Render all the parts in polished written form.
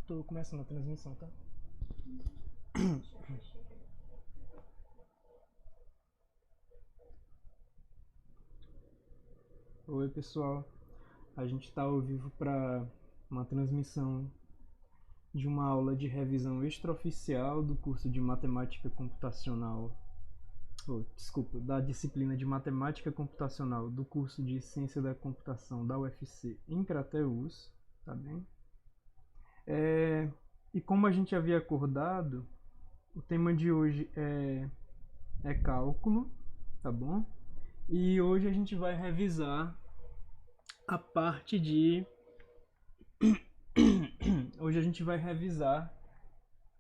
Tô começando a transmissão, tá? Oi, pessoal. A gente está ao vivo para uma transmissão de uma aula de revisão extraoficial do curso de Matemática Computacional, da disciplina de Matemática Computacional do curso de Ciência da Computação da UFC em Crateús, tá bem? E como a gente havia acordado, o tema de hoje é cálculo, tá bom? E hoje a gente vai revisar a parte de hoje a gente vai revisar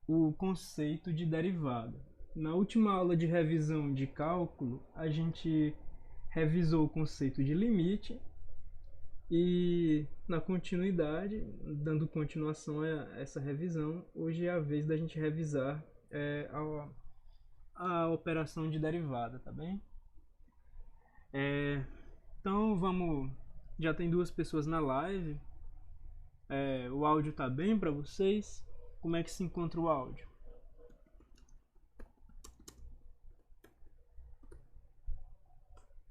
o conceito de derivada. Na última aula de revisão de cálculo, a gente revisou o conceito de limite e na continuidade, dando continuação a essa revisão, hoje é a vez da gente revisar a operação de derivada, tá bem? Então vamos, já tem 2 pessoas na live. O áudio tá bem para vocês? Como é que se encontra o áudio?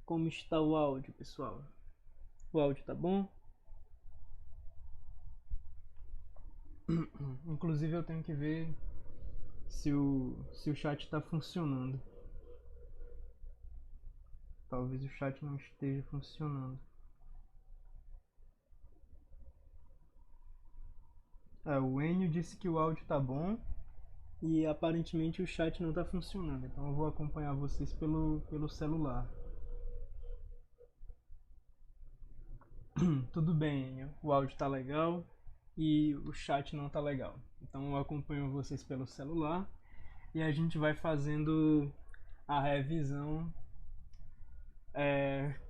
Como está o áudio, pessoal? O áudio tá bom? Inclusive eu tenho que ver se o chat está funcionando. Talvez o chat não esteja funcionando. O Enio disse que o áudio tá bom e aparentemente o chat não está funcionando. Então eu vou acompanhar vocês pelo celular. Tudo bem, Enio. O áudio tá legal e o chat não tá legal. Então eu acompanho vocês pelo celular e a gente vai fazendo a revisão.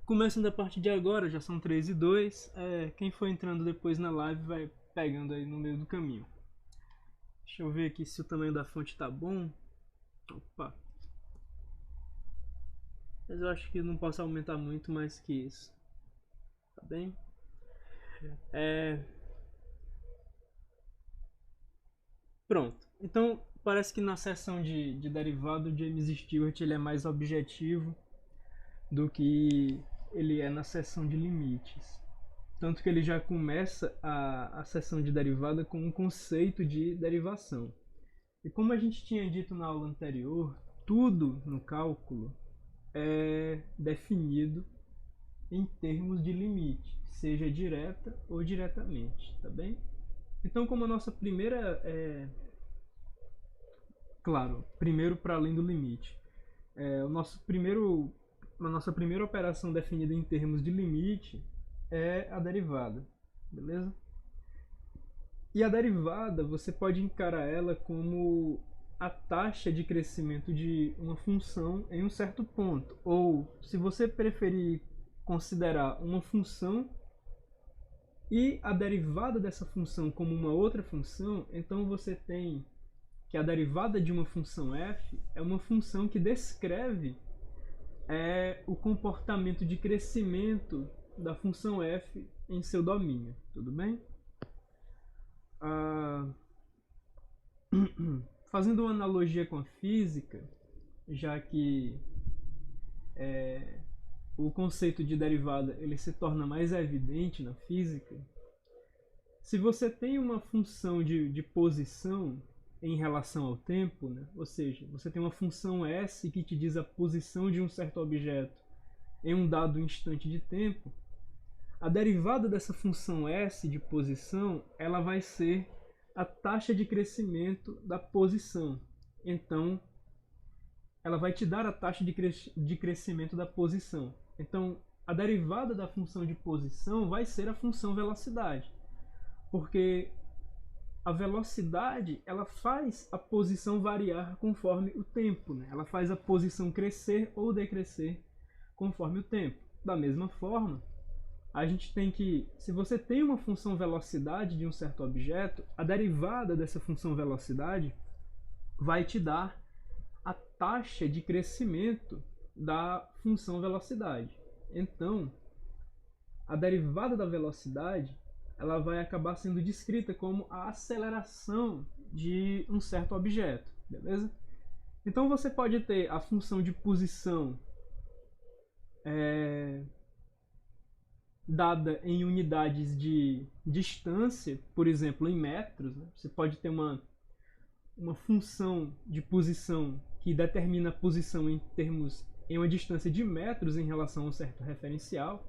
Começando a partir de agora, já são 3:02. Quem for entrando depois na live vai pegando aí no meio do caminho. Deixa eu ver aqui se o tamanho da fonte tá bom. Opa! Mas eu acho que não posso aumentar muito mais que isso. Tá bem? Pronto. Então, parece que na seção de derivado, o James Stewart ele é mais objetivo do que ele é na seção de limites. Tanto que ele já começa a seção de derivada com um conceito de derivação. E como a gente tinha dito na aula anterior, tudo no cálculo é definido em termos de limite, seja direta ou diretamente, tá bem? Então, como a nossa primeira claro, primeiro para além do limite. A nossa primeira operação definida em termos de limite é a derivada, beleza? E a derivada, você pode encarar ela como a taxa de crescimento de uma função em um certo ponto. Ou, se você preferir considerar uma função e a derivada dessa função como uma outra função, então você tem que a derivada de uma função f é uma função que descreve o comportamento de crescimento da função f em seu domínio, tudo bem? Fazendo uma analogia com a física, já que o conceito de derivada ele se torna mais evidente na física, se você tem uma função de posição em relação ao tempo, né? Ou seja, você tem uma função s que te diz a posição de um certo objeto em um dado instante de tempo, a derivada dessa função s de posição ela vai ser a taxa de crescimento da posição. Então, ela vai te dar a taxa de crescimento da posição. Então, a derivada da função de posição vai ser a função velocidade, porque a velocidade ela faz a posição variar conforme o tempo, né? Ela faz a posição crescer ou decrescer conforme o tempo. Da mesma forma, a gente tem que, se você tem uma função velocidade de um certo objeto, a derivada dessa função velocidade vai te dar a taxa de crescimento da função velocidade. Então, a derivada da velocidade ela vai acabar sendo descrita como a aceleração de um certo objeto, beleza? Então você pode ter a função de posição dada em unidades de distância, por exemplo, em metros, né? Você pode ter uma função de posição que determina a posição em uma distância de metros em relação a um certo referencial.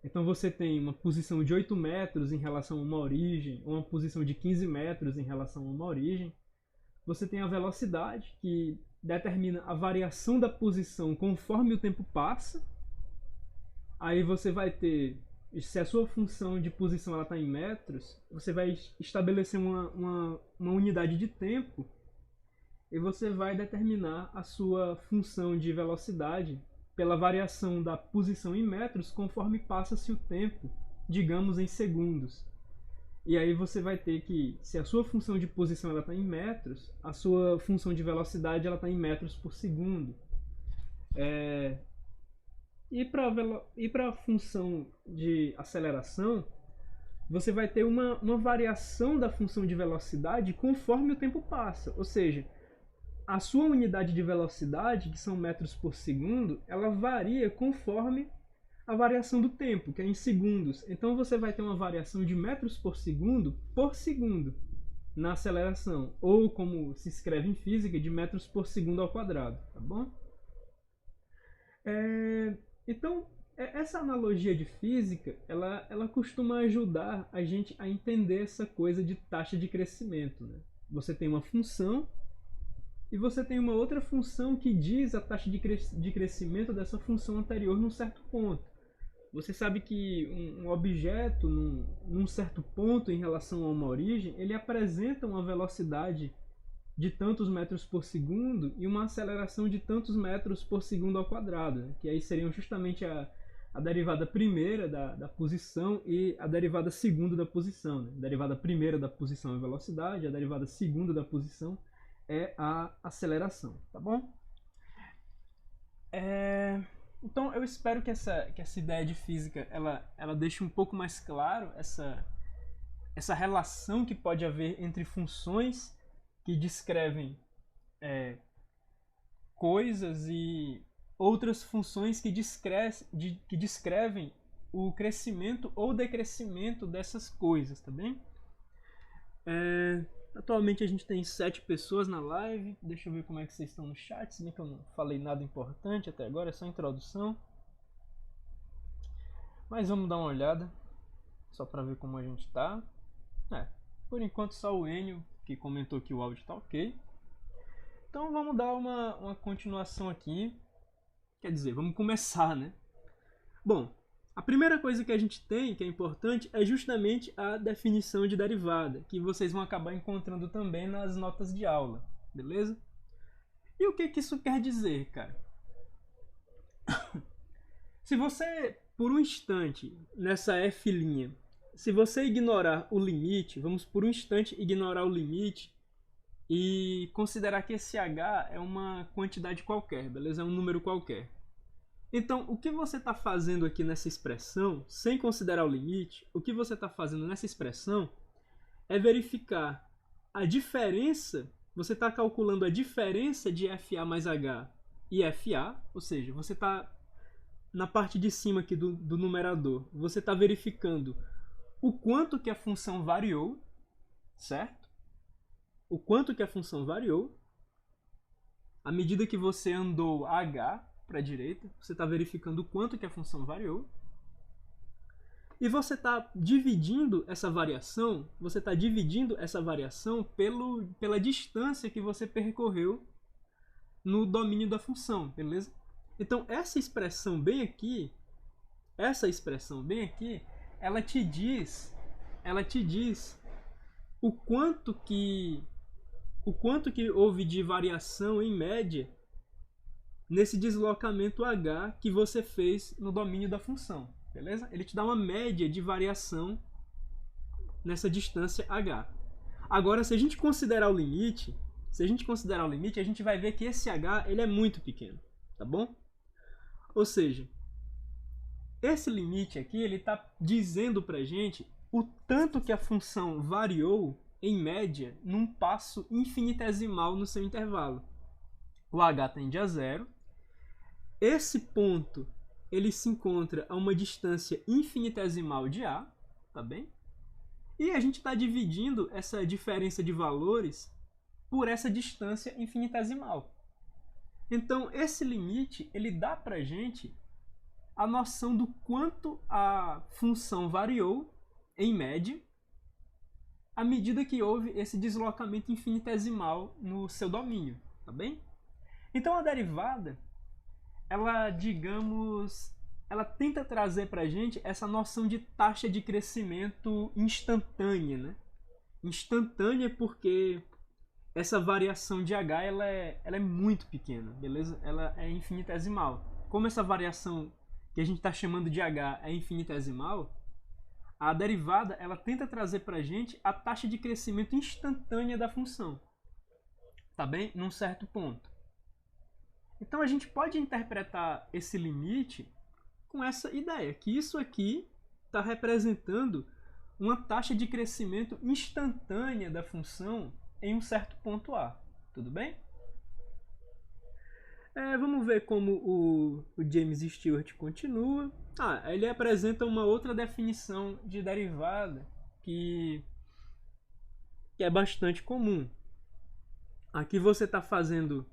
Então você tem uma posição de 8 metros em relação a uma origem, ou uma posição de 15 metros em relação a uma origem. Você tem a velocidade, que determina a variação da posição conforme o tempo passa. Aí você vai ter, se a sua função de posição está em metros, você vai estabelecer uma unidade de tempo e você vai determinar a sua função de velocidade pela variação da posição em metros conforme passa-se o tempo, digamos em segundos. E aí você vai ter que, se a sua função de posição está em metros, a sua função de velocidade está em metros por segundo. E para a função de aceleração, você vai ter uma variação da função de velocidade conforme o tempo passa. Ou seja, a sua unidade de velocidade, que são metros por segundo, ela varia conforme a variação do tempo, que é em segundos. Então você vai ter uma variação de metros por segundo na aceleração, ou como se escreve em física, de metros por segundo ao quadrado, tá bom? Então, essa analogia de física, ela costuma ajudar a gente a entender essa coisa de taxa de crescimento, né? Você tem uma função e você tem uma outra função que diz a taxa de crescimento dessa função anterior num certo ponto. Você sabe que um objeto, num certo ponto em relação a uma origem, ele apresenta uma velocidade de tantos metros por segundo e uma aceleração de tantos metros por segundo ao quadrado, né? Que aí seriam justamente a derivada primeira da posição e a derivada segunda da posição, né? A derivada primeira da posição é a velocidade, a derivada segunda da posição é a aceleração, tá bom? Então eu espero que essa ideia de física ela deixe um pouco mais claro essa relação que pode haver entre funções que descrevem coisas e outras funções que descrevem o crescimento ou decrescimento dessas coisas, tá bem? Atualmente a gente tem 7 pessoas na live. Deixa eu ver como é que vocês estão no chat, se bem que eu não falei nada importante até agora, é só introdução. Mas vamos dar uma olhada, só para ver como a gente tá. Por enquanto só o Enio que comentou que o áudio tá ok. Então vamos dar uma continuação aqui. Quer dizer, vamos começar, né? Bom, a primeira coisa que a gente tem, que é importante, é justamente a definição de derivada, que vocês vão acabar encontrando também nas notas de aula, beleza? E o que isso quer dizer, cara? Se você, por um instante, nessa f', se você ignorar o limite, vamos por um instante ignorar o limite e considerar que esse h é uma quantidade qualquer, beleza? É um número qualquer. Então, o que você está fazendo aqui nessa expressão, sem considerar o limite, o que você está fazendo nessa expressão é verificar a diferença, você está calculando a diferença de FA mais H e FA, ou seja, você está na parte de cima aqui do numerador, você está verificando o quanto que a função variou, certo? O quanto que a função variou, à medida que você andou H para a direita, você está verificando o quanto que a função variou. E você está dividindo essa variação, pela distância que você percorreu no domínio da função, beleza? Então essa expressão bem aqui, ela te diz o quanto que houve de variação em média nesse deslocamento h que você fez no domínio da função, beleza? Ele te dá uma média de variação nessa distância h. Agora, se a gente considerar o limite, a gente vai ver que esse h ele é muito pequeno, tá bom? Ou seja, esse limite aqui ele está dizendo pra gente o tanto que a função variou, em média, num passo infinitesimal no seu intervalo. O h tende a zero. Esse ponto ele se encontra a uma distância infinitesimal de a, tá bem? E a gente está dividindo essa diferença de valores por essa distância infinitesimal. Então, esse limite ele dá para a gente a noção do quanto a função variou, em média, à medida que houve esse deslocamento infinitesimal no seu domínio, tá bem? Então, a derivada, ela, digamos, ela tenta trazer para a gente essa noção de taxa de crescimento instantânea, né? Instantânea porque essa variação de h ela é muito pequena, beleza? Ela é infinitesimal. Como essa variação que a gente está chamando de h é infinitesimal, a derivada ela tenta trazer para a gente a taxa de crescimento instantânea da função, tá bem? Num certo ponto. Então a gente pode interpretar esse limite com essa ideia, que isso aqui está representando uma taxa de crescimento instantânea da função em um certo ponto A. Tudo bem? Vamos ver como o James Stewart continua. Ele apresenta uma outra definição de derivada que é bastante comum. Aqui você está fazendo...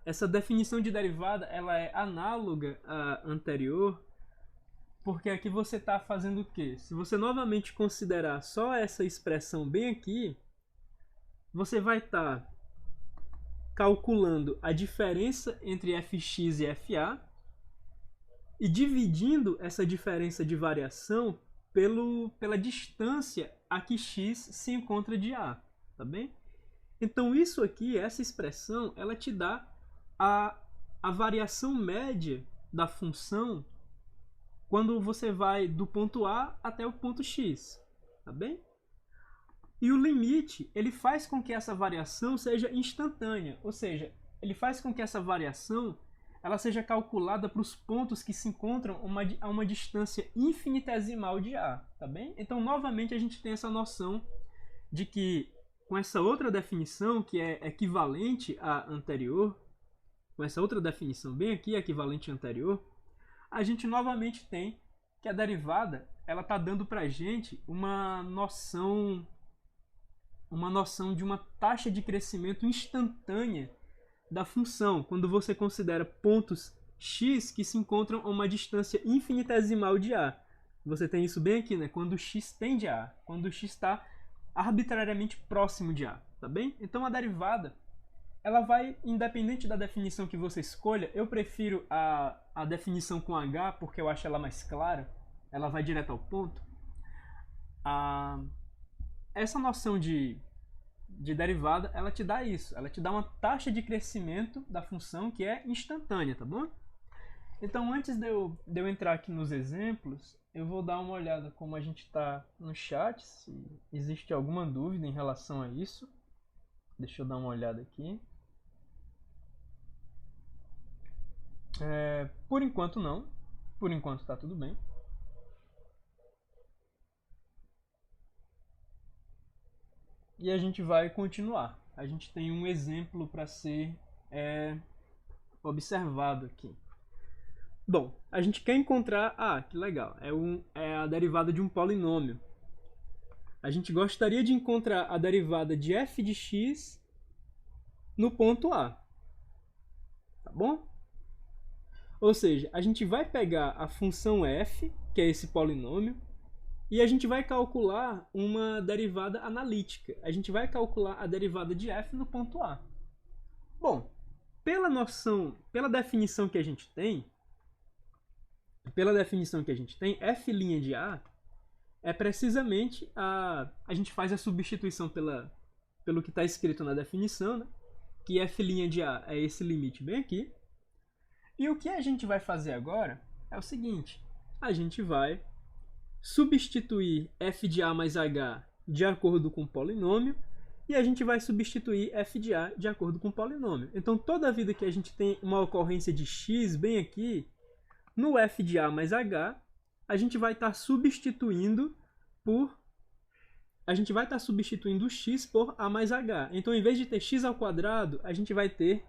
Essa definição de derivada ela é análoga à anterior, porque aqui você está fazendo o quê? Se você novamente considerar só essa expressão bem aqui, você vai estar calculando a diferença entre fx e fa e dividindo essa diferença de variação pela distância a que x se encontra de a, tá bem? Então isso aqui, essa expressão, ela te dá a variação média da função quando você vai do ponto A até o ponto X, tá bem? E o limite, ele faz com que essa variação seja instantânea, ou seja, ele faz com que essa variação ela seja calculada para os pontos que se encontram a uma distância infinitesimal de A, tá bem? Então, novamente, a gente tem essa noção de que, com essa outra definição, que é equivalente à anterior, com essa outra definição bem aqui, equivalente à anterior, a gente novamente tem que a derivada ela está dando para a gente uma noção de uma taxa de crescimento instantânea da função, quando você considera pontos x que se encontram a uma distância infinitesimal de a. Você tem isso bem aqui, né? Quando x tende a A, quando x está arbitrariamente próximo de a, tá bem? Então a derivada ela vai, independente da definição que você escolha, eu prefiro a definição com h, porque eu acho ela mais clara, ela vai direto ao ponto. Essa noção de derivada, ela te dá isso, ela te dá uma taxa de crescimento da função que é instantânea, tá bom? Então, antes de eu entrar aqui nos exemplos, eu vou dar uma olhada como a gente está no chat, se existe alguma dúvida em relação a isso. Deixa eu dar uma olhada aqui. Por enquanto não. Por enquanto está tudo bem. E a gente vai continuar. A gente tem um exemplo para ser observado aqui. Bom, a gente quer encontrar... que legal. É a derivada de um polinômio. A gente gostaria de encontrar a derivada de f de x no ponto A. Tá bom? Ou seja, a gente vai pegar a função f, que é esse polinômio, e a gente vai calcular uma derivada analítica. A gente vai calcular a derivada de f no ponto A. Bom, pela definição que a gente tem, f' de A é precisamente a gente faz a substituição pelo que está escrito na definição, né? Que f' de A é esse limite bem aqui. E o que a gente vai fazer agora é o seguinte, a gente vai substituir f de A mais h de acordo com o polinômio e a gente vai substituir f de A de acordo com o polinômio. Então, toda vida que a gente tem uma ocorrência de x bem aqui, no f de A mais h, a gente vai estar substituindo por... A gente vai estar substituindo o x por a mais h. Então, em vez de ter x ao quadrado, a gente vai ter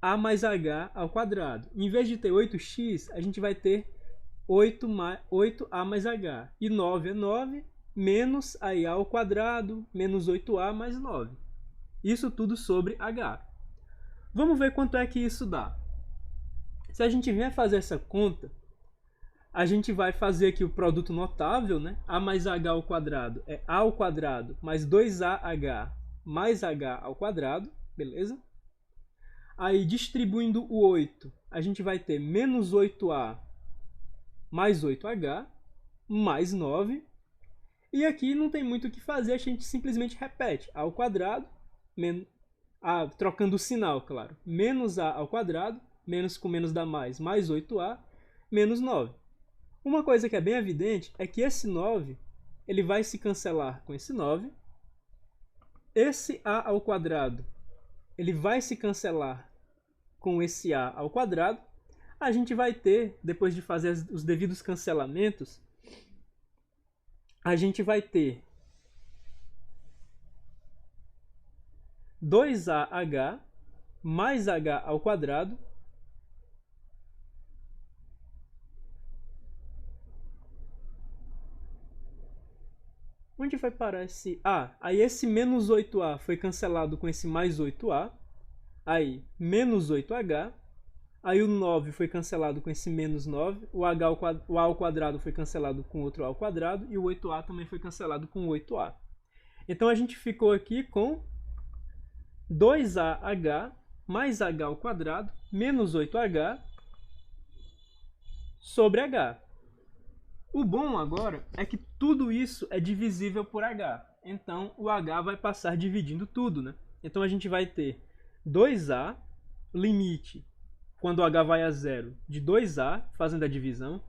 a mais h ao quadrado. Em vez de ter 8x, a gente vai ter 8a mais h. E 9 é 9, menos a ao quadrado, menos 8a mais 9. Isso tudo sobre h. Vamos ver quanto é que isso dá. Se a gente vier fazer essa conta, a gente vai fazer aqui o produto notável, né? A mais h ao quadrado é a ao quadrado mais 2ah mais h ao quadrado, beleza? Aí, distribuindo o 8, a gente vai ter menos 8a mais 8h mais 9. E aqui não tem muito o que fazer, a gente simplesmente repete a ao quadrado, trocando o sinal, claro, menos a ao quadrado, menos com menos dá mais 8a, menos 9. Uma coisa que é bem evidente é que esse 9 ele vai se cancelar com esse 9. Esse a ao quadrado ele vai se cancelar com esse a ao quadrado. A gente vai ter, depois de fazer os devidos cancelamentos, a gente vai ter 2ah mais h ao quadrado onde vai parar esse a? Aí esse menos 8a foi cancelado com esse mais 8a, aí menos 8h, aí o 9 foi cancelado com esse menos 9, o a ao quadrado foi cancelado com outro a ao quadrado e o 8a também foi cancelado com 8a. Então a gente ficou aqui com 2ah mais h ao quadrado menos 8h sobre h. O bom agora é que tudo isso é divisível por h. Então o h vai passar dividindo tudo, né? Então a gente vai ter 2a, limite, quando o h vai a zero, de 2a, fazendo a divisão,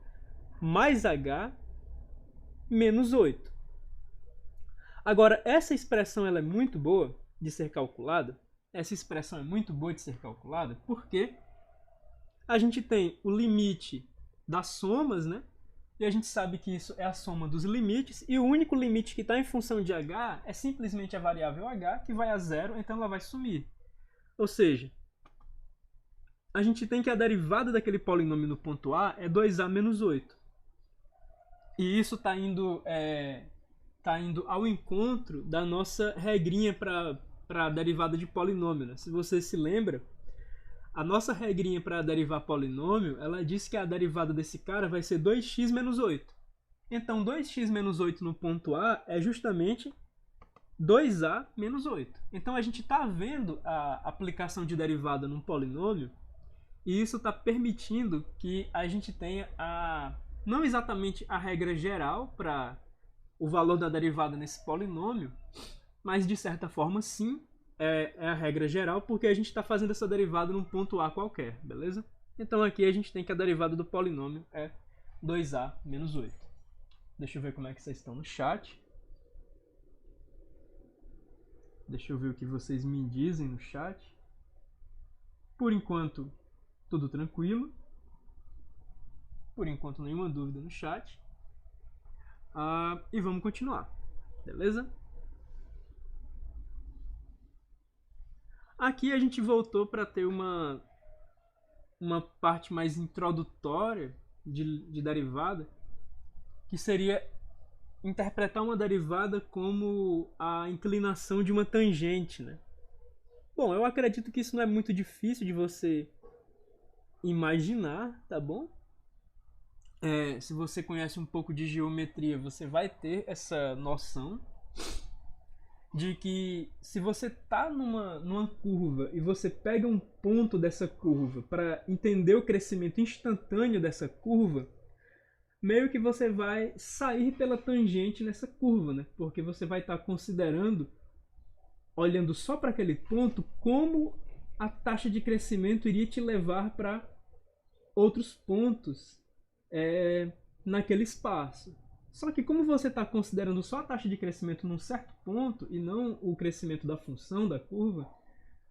mais h, menos 8. Agora, essa expressão ela é muito boa de ser calculada. Essa expressão é muito boa de ser calculada porque a gente tem o limite das somas, né? E a gente sabe que isso é a soma dos limites, e o único limite que está em função de h é simplesmente a variável h, que vai a zero, então ela vai sumir. Ou seja, a gente tem que a derivada daquele polinômio no ponto A é 2a menos 8. E isso está indo ao encontro da nossa regrinha para a derivada de polinômio, né? Se você se lembra, a nossa regrinha para derivar polinômio, ela diz que a derivada desse cara vai ser 2x menos 8. Então, 2x menos 8 no ponto A é justamente 2a menos 8. Então, a gente está vendo a aplicação de derivada num polinômio, e isso está permitindo que a gente tenha não exatamente a regra geral para o valor da derivada nesse polinômio, mas de certa forma sim, é a regra geral, porque a gente está fazendo essa derivada num ponto A qualquer, beleza? Então aqui a gente tem que a derivada do polinômio é 2a menos 8. Deixa eu ver como é que vocês estão no chat. Deixa eu ver o que vocês me dizem no chat. Por enquanto, tudo tranquilo. Por enquanto, nenhuma dúvida no chat. E vamos continuar, beleza? Aqui a gente voltou para ter uma parte mais introdutória de derivada, que seria interpretar uma derivada como a inclinação de uma tangente, né? Bom, eu acredito que isso não é muito difícil de você imaginar, tá bom? Se você conhece um pouco de geometria, você vai ter essa noção de que se você está numa curva e você pega um ponto dessa curva para entender o crescimento instantâneo dessa curva, meio que você vai sair pela tangente nessa curva, né? Porque você vai estar considerando, olhando só para aquele ponto, como a taxa de crescimento iria te levar para outros pontos naquele espaço. Só que como você está considerando só a taxa de crescimento num certo ponto e não o crescimento da função da curva,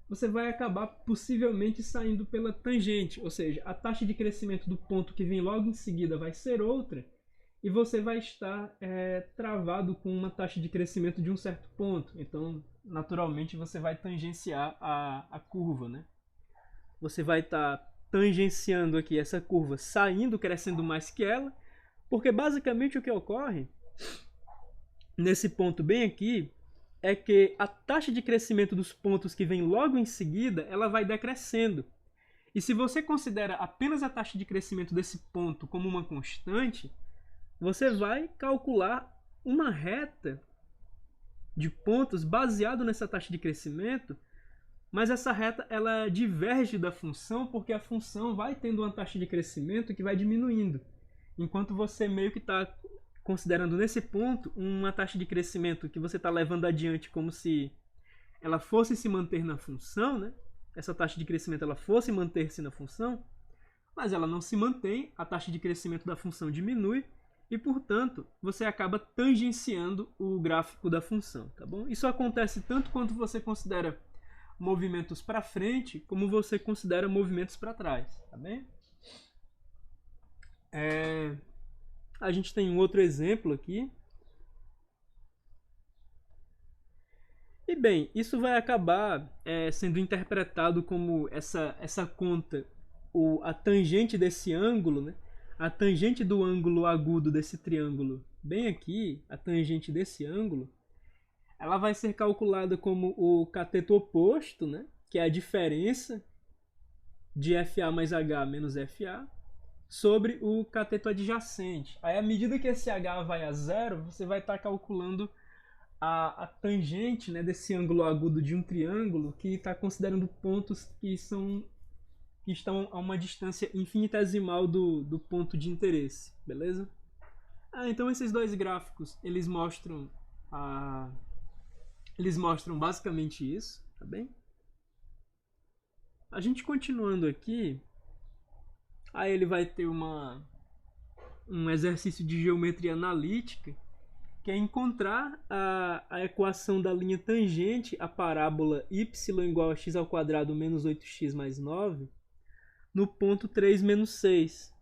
você vai acabar possivelmente saindo pela tangente, ou seja, a taxa de crescimento do ponto que vem logo em seguida vai ser outra, e você vai estar travado com uma taxa de crescimento de um certo ponto. Então, naturalmente, você vai tangenciar a curva, né? Você vai estar tangenciando aqui essa curva, saindo, crescendo mais que ela, porque basicamente o que ocorre nesse ponto bem aqui é que a taxa de crescimento dos pontos que vem logo em seguida, ela vai decrescendo. E se você considera apenas a taxa de crescimento desse ponto como uma constante, você vai calcular uma reta de pontos baseado nessa taxa de crescimento, mas essa reta ela diverge da função porque a função vai tendo uma taxa de crescimento que vai diminuindo, enquanto você meio que está considerando nesse ponto uma taxa de crescimento que você está levando adiante como se ela fosse se manter na função, né? Essa taxa de crescimento ela fosse manter-se na função, mas ela não se mantém, a taxa de crescimento da função diminui e, portanto, você acaba tangenciando o gráfico da função, tá bom? Isso acontece tanto quando você considera movimentos para frente, como você considera movimentos para trás, tá bem? A gente tem um outro exemplo aqui. E bem, isso vai acabar sendo interpretado como essa conta, a tangente desse ângulo, né? A tangente do ângulo agudo desse triângulo bem aqui, a tangente desse ângulo, ela vai ser calculada como o cateto oposto, né? Que é a diferença de FA mais H menos FA, sobre o cateto adjacente. Aí, à medida que esse H vai a zero, você vai estar calculando a tangente, né, desse ângulo agudo de um triângulo que está considerando pontos que estão a uma distância infinitesimal do ponto de interesse, beleza? Então esses dois gráficos eles mostram basicamente isso, tá bem? A gente continuando aqui, aí ele vai ter um exercício de geometria analítica, que é encontrar a equação da linha tangente à parábola y igual a x ao quadrado menos 8x mais 9 no ponto 3 menos 6.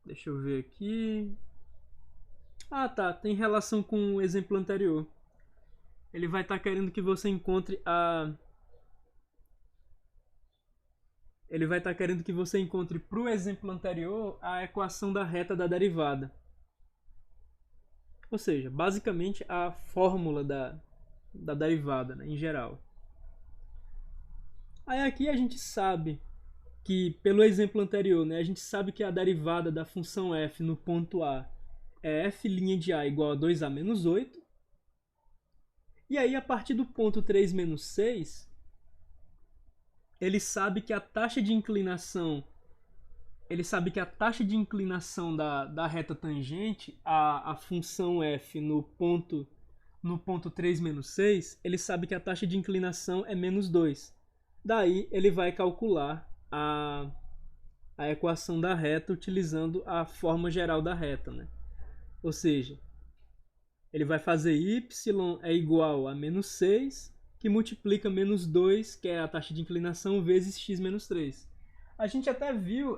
Deixa eu ver aqui. Ah, tá. Tem relação com o exemplo anterior. Ele vai estar querendo que você encontre para o exemplo anterior a equação da reta da derivada. Ou seja, basicamente a fórmula da derivada, né, em geral. Aí aqui a gente sabe que, pelo exemplo anterior, né, a gente sabe que a derivada da função f no ponto A é f' de A igual a 2A menos 8. E aí, a partir do ponto 3 menos 6, ele sabe que a taxa de inclinação da reta tangente a função f no ponto 3 menos 6, ele sabe que a taxa de inclinação é menos 2. Daí ele vai calcular a equação da reta utilizando a forma geral da reta, né? Ou seja, ele vai fazer y é igual a menos 6, que multiplica menos 2, que é a taxa de inclinação, vezes x menos 3. A gente até viu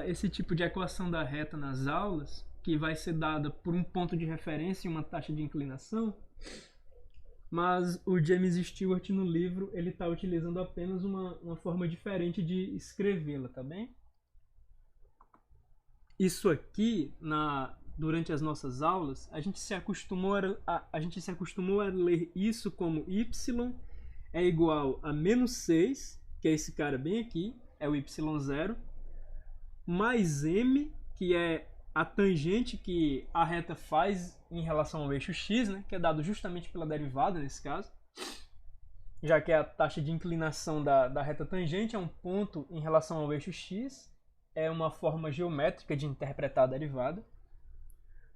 esse tipo de equação da reta nas aulas, que vai ser dada por um ponto de referência e uma taxa de inclinação, mas o James Stewart no livro ele está utilizando apenas uma forma diferente de escrevê-la, tá bem? Isso aqui, durante as nossas aulas, a gente se acostumou a ler isso como y é igual a menos 6, que é esse cara bem aqui, é o y0, mais m, que é a tangente que a reta faz em relação ao eixo x, né, que é dado justamente pela derivada nesse caso, já que a taxa de inclinação da reta tangente é um ponto em relação ao eixo x, é uma forma geométrica de interpretar a derivada,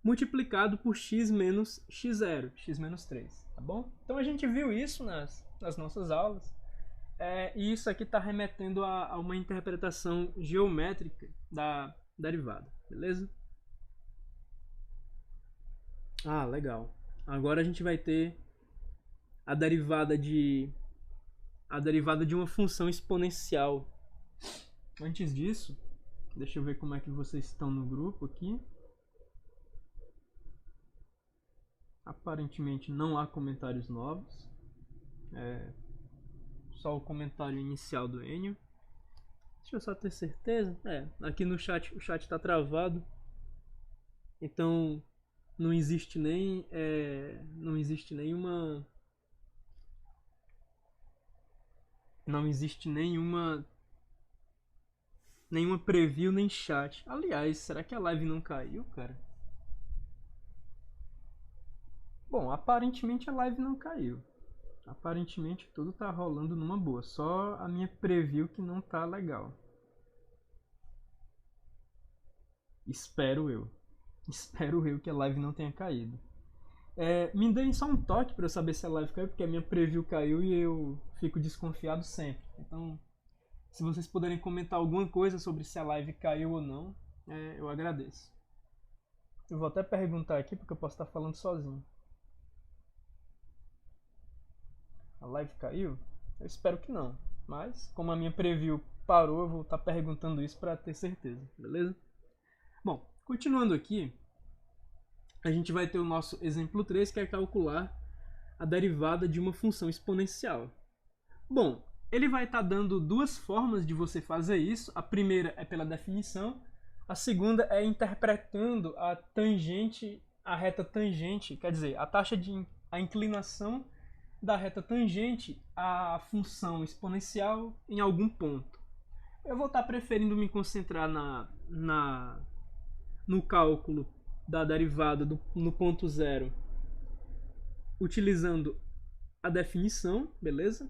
multiplicado por x menos x0, x menos 3, tá bom? Então a gente viu isso nas nossas aulas, e isso aqui está remetendo a uma interpretação geométrica da derivada, beleza? Ah, legal. Agora a gente vai ter a derivada de uma função exponencial. Antes disso, deixa eu ver como é que vocês estão no grupo aqui. Aparentemente não há comentários novos. Só o comentário inicial do Enio. Deixa eu só ter certeza. Aqui no chat, o chat está travado. Então não existe nem não existe nenhuma preview nem chat. Aliás, será que a live não caiu, cara? Bom, aparentemente a live não caiu. Aparentemente tudo tá rolando numa boa. Só a minha preview que não tá legal. Espero eu. Espero eu que a live não tenha caído. Me deem só um toque para eu saber se a live caiu, porque a minha preview caiu e eu fico desconfiado sempre. Então, se vocês puderem comentar alguma coisa sobre se a live caiu ou não, eu agradeço. Eu vou até perguntar aqui, porque eu posso estar falando sozinho. A live caiu? Eu espero que não. Mas, como a minha preview parou, eu vou estar perguntando isso para ter certeza, beleza? Bom, continuando aqui, a gente vai ter o nosso exemplo 3, que é calcular a derivada de uma função exponencial. Bom, ele vai estar dando duas formas de você fazer isso. A primeira é pela definição, a segunda é interpretando a reta tangente, quer dizer, a inclinação da reta tangente à função exponencial em algum ponto. Eu vou estar preferindo me concentrar no cálculo da derivada no ponto zero, utilizando a definição, beleza?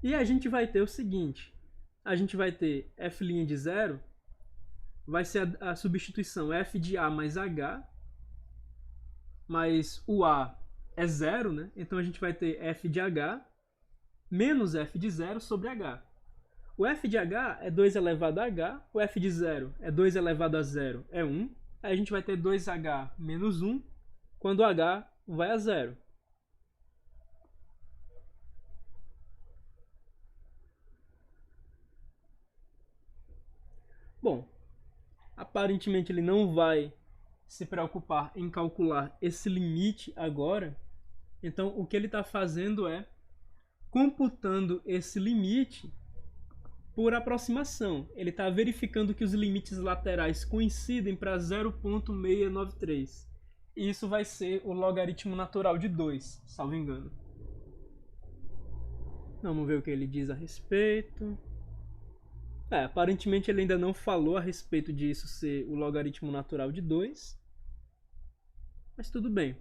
E a gente vai ter o seguinte, a gente vai ter f' de zero, vai ser a substituição f de a mais h, mas o a é zero, né? Então a gente vai ter f de h menos f de zero sobre h. O f de h é 2 elevado a h, o f de zero é 2 elevado a zero, é 1. Aí a gente vai ter 2h menos 1 quando h vai a zero. Bom, aparentemente ele não vai se preocupar em calcular esse limite agora. Então o que ele está fazendo é computando esse limite por aproximação. Ele está verificando que os limites laterais coincidem para 0,693. E isso vai ser o logaritmo natural de 2, salvo engano. Vamos ver o que ele diz a respeito. Aparentemente ele ainda não falou a respeito disso ser o logaritmo natural de 2. Mas tudo bem.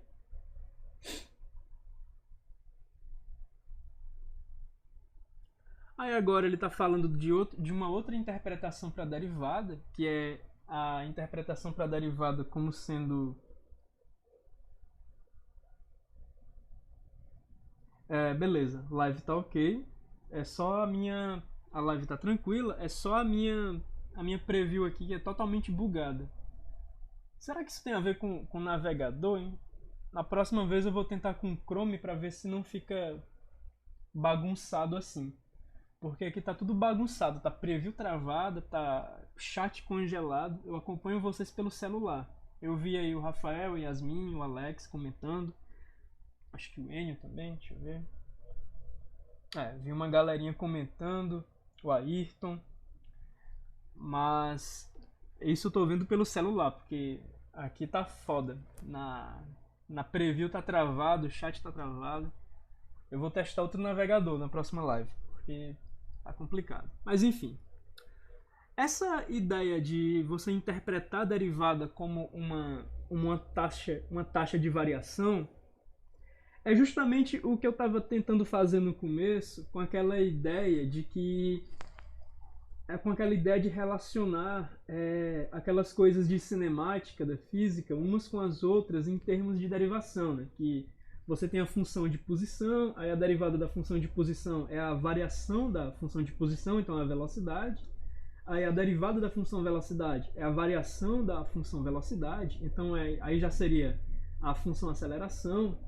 Aí agora ele está falando de uma outra interpretação para a derivada, que é a interpretação para a derivada como sendo... beleza, live tá ok. É só a minha... A live tá tranquila, é só a minha preview aqui que é totalmente bugada. Será que isso tem a ver com o navegador, hein? Na próxima vez eu vou tentar com o Chrome para ver se não fica bagunçado assim. Porque aqui tá tudo bagunçado, tá preview travada, tá chat congelado. Eu acompanho vocês pelo celular. Eu vi aí o Rafael, o Yasmin, o Alex comentando. Acho que o Enio também, deixa eu ver. Vi uma galerinha comentando, o Ayrton. Mas isso eu tô vendo pelo celular, porque aqui tá foda. Na preview tá travado, o chat tá travado. Eu vou testar outro navegador na próxima live, porque tá complicado. Mas enfim. Essa ideia de você interpretar a derivada como uma taxa de variação é justamente o que eu estava tentando fazer no começo, com aquela ideia de relacionar aquelas coisas de cinemática da física umas com as outras em termos de derivação, né? Que você tem a função de posição, aí a derivada da função de posição é a variação da função de posição, então é a velocidade. Aí a derivada da função velocidade é a variação da função velocidade, então aí já seria a função aceleração,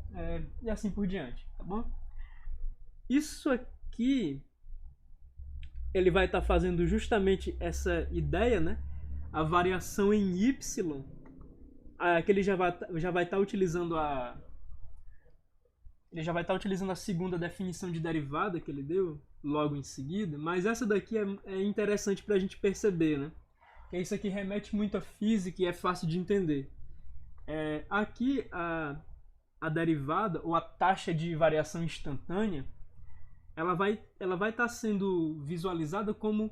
e assim por diante, tá bom? Isso aqui ele vai estar fazendo justamente essa ideia, né? A variação em y, que ele já vai estar utilizando a segunda definição de derivada que ele deu logo em seguida, mas essa daqui é interessante para a gente perceber, né? Que isso aqui remete muito à física e é fácil de entender. Aqui a derivada, ou a taxa de variação instantânea, ela vai estar sendo visualizada como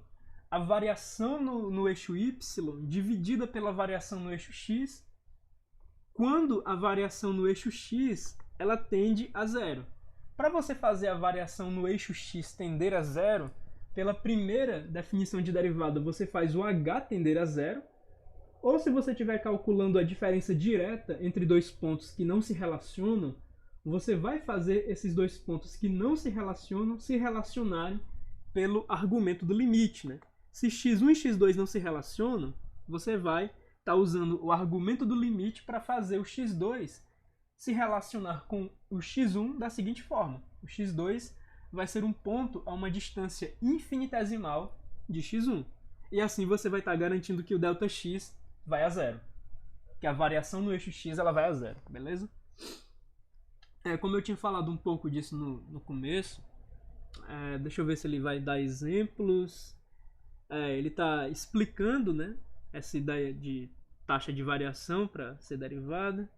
a variação no eixo y dividida pela variação no eixo x, quando a variação no eixo x ela tende a zero. Para você fazer a variação no eixo x tender a zero, pela primeira definição de derivada você faz o h tender a zero, ou se você estiver calculando a diferença direta entre dois pontos que não se relacionam, você vai fazer esses dois pontos que não se relacionam se relacionarem pelo argumento do limite, né? Se x1 e x2 não se relacionam, você vai estar usando o argumento do limite para fazer o x2 se relacionar com o x1 da seguinte forma. O x2 vai ser um ponto a uma distância infinitesimal de x1. E assim você vai estar garantindo que o ΔX vai a zero. Que a variação no eixo x ela vai a zero, beleza? Como eu tinha falado um pouco disso no começo, deixa eu ver se ele vai dar exemplos. Ele está explicando, né, essa ideia de taxa de variação para ser derivada.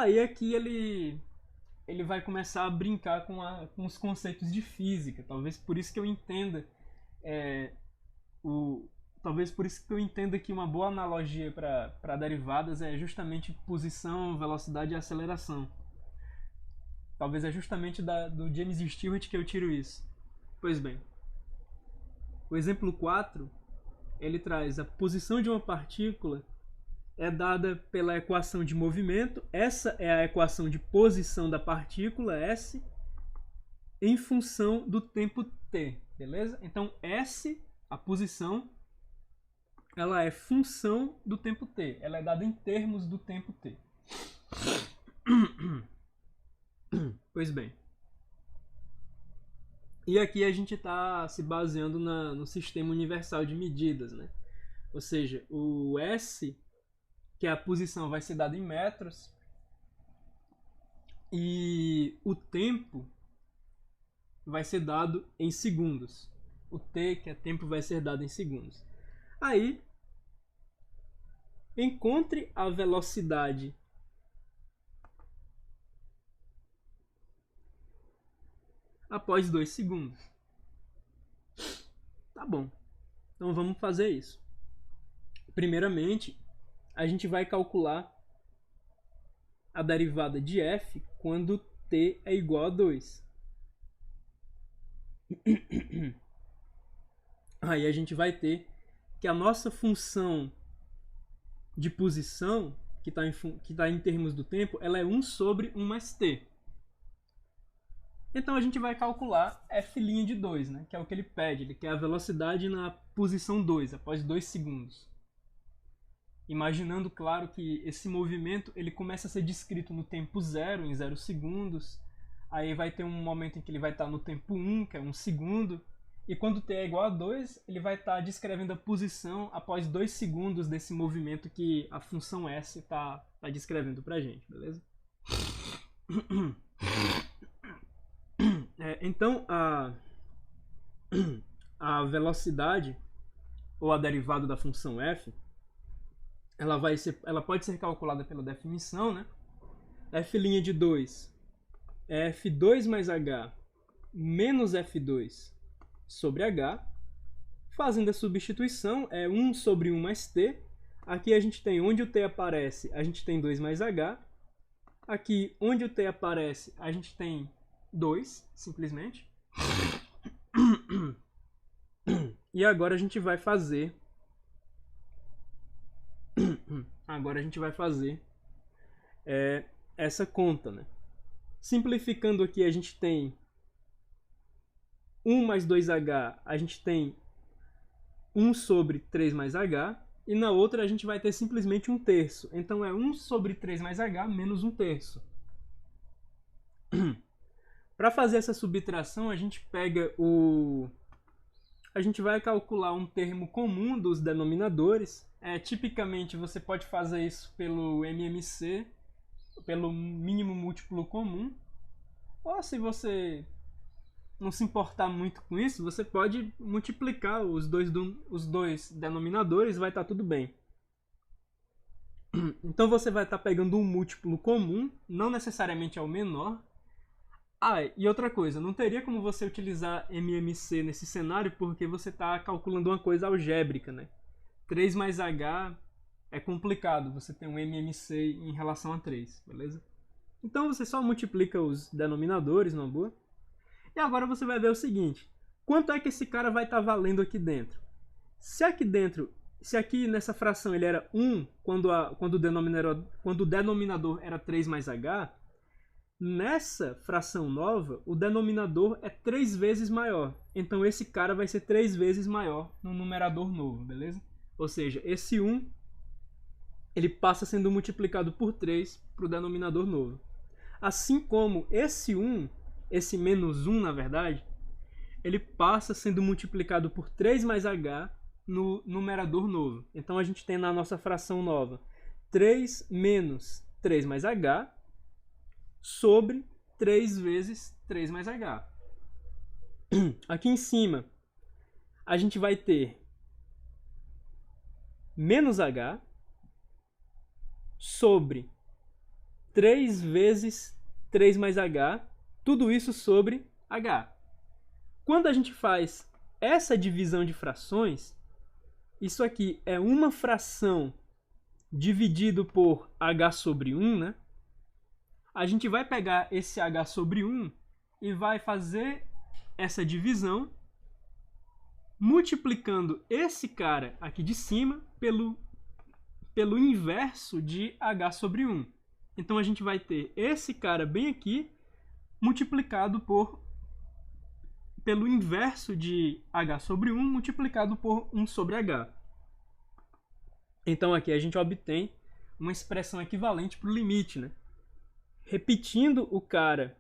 E aqui ele vai começar a brincar com os conceitos de física. Talvez por isso que eu entenda que uma boa analogia para derivadas é justamente posição, velocidade e aceleração. Talvez é justamente do James Stewart que eu tiro isso. Pois bem, o exemplo 4, ele traz a posição de uma partícula é dada pela equação de movimento. Essa é a equação de posição da partícula, S, em função do tempo t, beleza? Então, S, a posição, ela é função do tempo t. Ela é dada em termos do tempo t. Pois bem. E aqui a gente está se baseando no sistema universal de medidas, né? Ou seja, o S, que é a posição, vai ser dado em metros, e o tempo vai ser dado em segundos. O t, que é tempo, vai ser dado em segundos. Aí, encontre a velocidade após 2 segundos. Tá bom. Então vamos fazer isso. Primeiramente, a gente vai calcular a derivada de f quando t é igual a 2. Aí a gente vai ter que a nossa função de posição, que está em termos do tempo, ela é 1 sobre 1 mais t. Então a gente vai calcular f' de 2, né? Que é o que ele pede. Ele quer a velocidade na posição 2, após 2 segundos. Imaginando, claro, que esse movimento ele começa a ser descrito no tempo 0, em 0 segundos. Aí vai ter um momento em que ele vai estar no tempo 1, que é 1 segundo. E quando t é igual a 2, ele vai estar descrevendo a posição após 2 segundos desse movimento que a função S está descrevendo para a gente, beleza? Então, a velocidade, ou a derivada da função f, ela pode ser calculada pela definição, né? f' de 2 é f2 mais h menos f2 sobre h. Fazendo a substituição, é 1 sobre 1 mais t. Aqui a gente tem, onde o t aparece, a gente tem 2 mais h. Aqui, onde o t aparece, a gente tem 2, simplesmente. E agora a gente vai fazer essa conta, né? Simplificando aqui, a gente tem 1 mais 2h, a gente tem 1 sobre 3 mais h, e na outra a gente vai ter simplesmente 1/3. Então é 1 sobre 3 mais h menos 1/3. Para fazer essa subtração, a gente pega o a gente vai calcular um termo comum dos denominadores. Tipicamente você pode fazer isso pelo MMC, pelo mínimo múltiplo comum. Ou se você não se importar muito com isso, você pode multiplicar os dois denominadores, vai estar tudo bem. Então você vai estar pegando um múltiplo comum, não necessariamente é o menor. E outra coisa, não teria como você utilizar MMC nesse cenário porque você está calculando uma coisa algébrica, né? 3 mais H é complicado, você tem um MMC em relação a 3, beleza? Então você só multiplica os denominadores, numa boa. E agora você vai ver o seguinte, quanto é que esse cara vai estar valendo aqui dentro? Se aqui nessa fração ele era 1 quando o denominador era 3 mais H, nessa fração nova, o denominador é 3 vezes maior. Então esse cara vai ser 3 vezes maior no numerador novo, beleza? Ou seja, esse 1 ele passa sendo multiplicado por 3 para o denominador novo. Assim como esse 1, esse menos 1 na verdade, ele passa sendo multiplicado por 3 mais H no numerador novo. Então a gente tem na nossa fração nova 3 menos 3 mais H sobre 3 vezes 3 mais H. Aqui em cima, a gente vai ter menos H sobre 3 vezes 3 mais H, tudo isso sobre H. Quando a gente faz essa divisão de frações, isso aqui é uma fração dividido por H sobre 1, né? A gente vai pegar esse H sobre 1 e vai fazer essa divisão multiplicando esse cara aqui de cima pelo inverso de H sobre 1. Então a gente vai ter esse cara bem aqui multiplicado pelo inverso de H sobre 1 multiplicado por 1 sobre H. Então aqui a gente obtém uma expressão equivalente para o limite, né? Repetindo o cara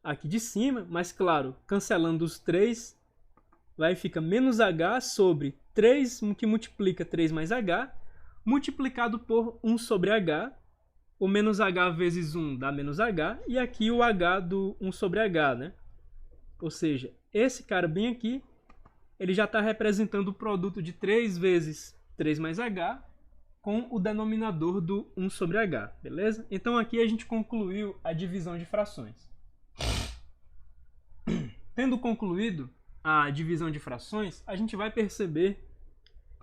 aqui de cima, mas claro, cancelando os 3, vai ficar menos H sobre 3, que multiplica 3 mais H, multiplicado por 1 sobre H, o menos H vezes 1 dá menos H, e aqui o H do 1 sobre H, né? Ou seja, esse cara bem aqui, ele já está representando o produto de 3 vezes 3 mais H, com o denominador do 1 sobre H, beleza? Então aqui a gente concluiu a divisão de frações. Tendo concluído a divisão de frações, a gente vai perceber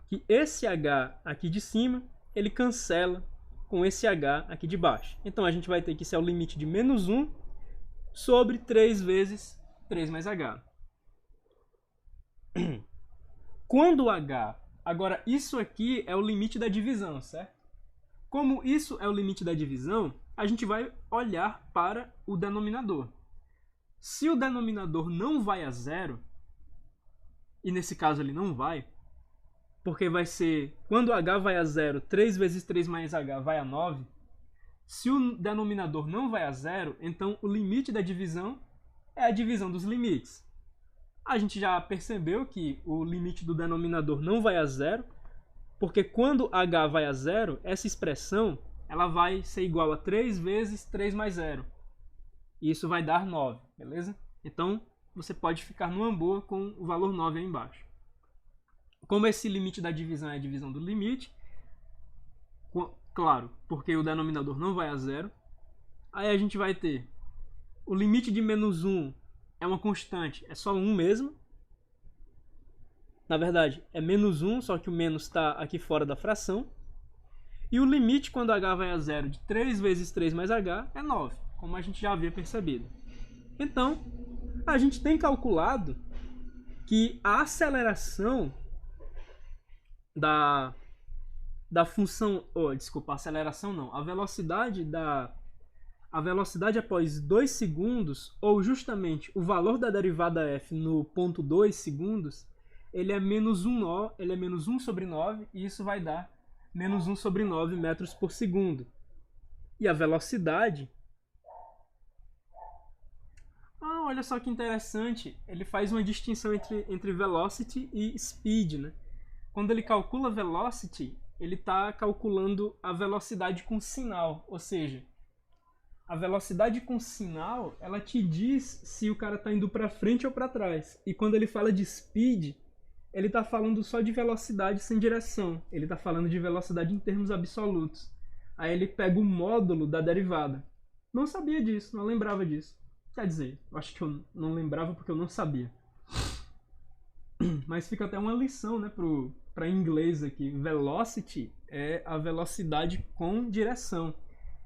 que esse H aqui de cima, ele cancela com esse H aqui de baixo. Então a gente vai ter que ser o limite de menos 1 sobre 3 vezes 3 mais H. Quando o H... Agora, isso aqui é o limite da divisão, certo? Como isso é o limite da divisão, a gente vai olhar para o denominador. Se o denominador não vai a zero, e nesse caso ele não vai, porque vai ser, quando H vai a zero, 3 vezes 3 mais H vai a 9. Se o denominador não vai a zero, então o limite da divisão é a divisão dos limites. A gente já percebeu que o limite do denominador não vai a zero, porque quando H vai a zero, essa expressão ela vai ser igual a 3 vezes 3 mais 0. E isso vai dar 9, beleza? Então, você pode ficar numa boa com o valor 9 aí embaixo. Como esse limite da divisão é a divisão do limite, claro, porque o denominador não vai a zero, aí a gente vai ter o limite de menos 1 é uma constante, é só 1 mesmo. Na verdade, é menos 1, só que o menos está aqui fora da fração. E o limite quando H vai a zero de 3 vezes 3 mais H é 9, como a gente já havia percebido. Então, a gente tem calculado que a aceleração da função... desculpa, a aceleração não. A velocidade após 2 segundos, ou justamente o valor da derivada f no ponto 2 segundos, ele é menos 1 sobre 9, e isso vai dar menos 1 sobre 9 metros por segundo. E a velocidade... olha só que interessante, ele faz uma distinção entre velocity e speed, né? Quando ele calcula velocity, ele está calculando a velocidade com sinal, ou seja, a velocidade com sinal, ela te diz se o cara está indo para frente ou para trás. E quando ele fala de speed, ele está falando só de velocidade sem direção. Ele está falando de velocidade em termos absolutos. Aí ele pega o módulo da derivada. Não sabia disso, não lembrava disso. Quer dizer, eu acho que eu não lembrava porque eu não sabia. Mas fica até uma lição, né, para inglês aqui. Velocity é a velocidade com direção.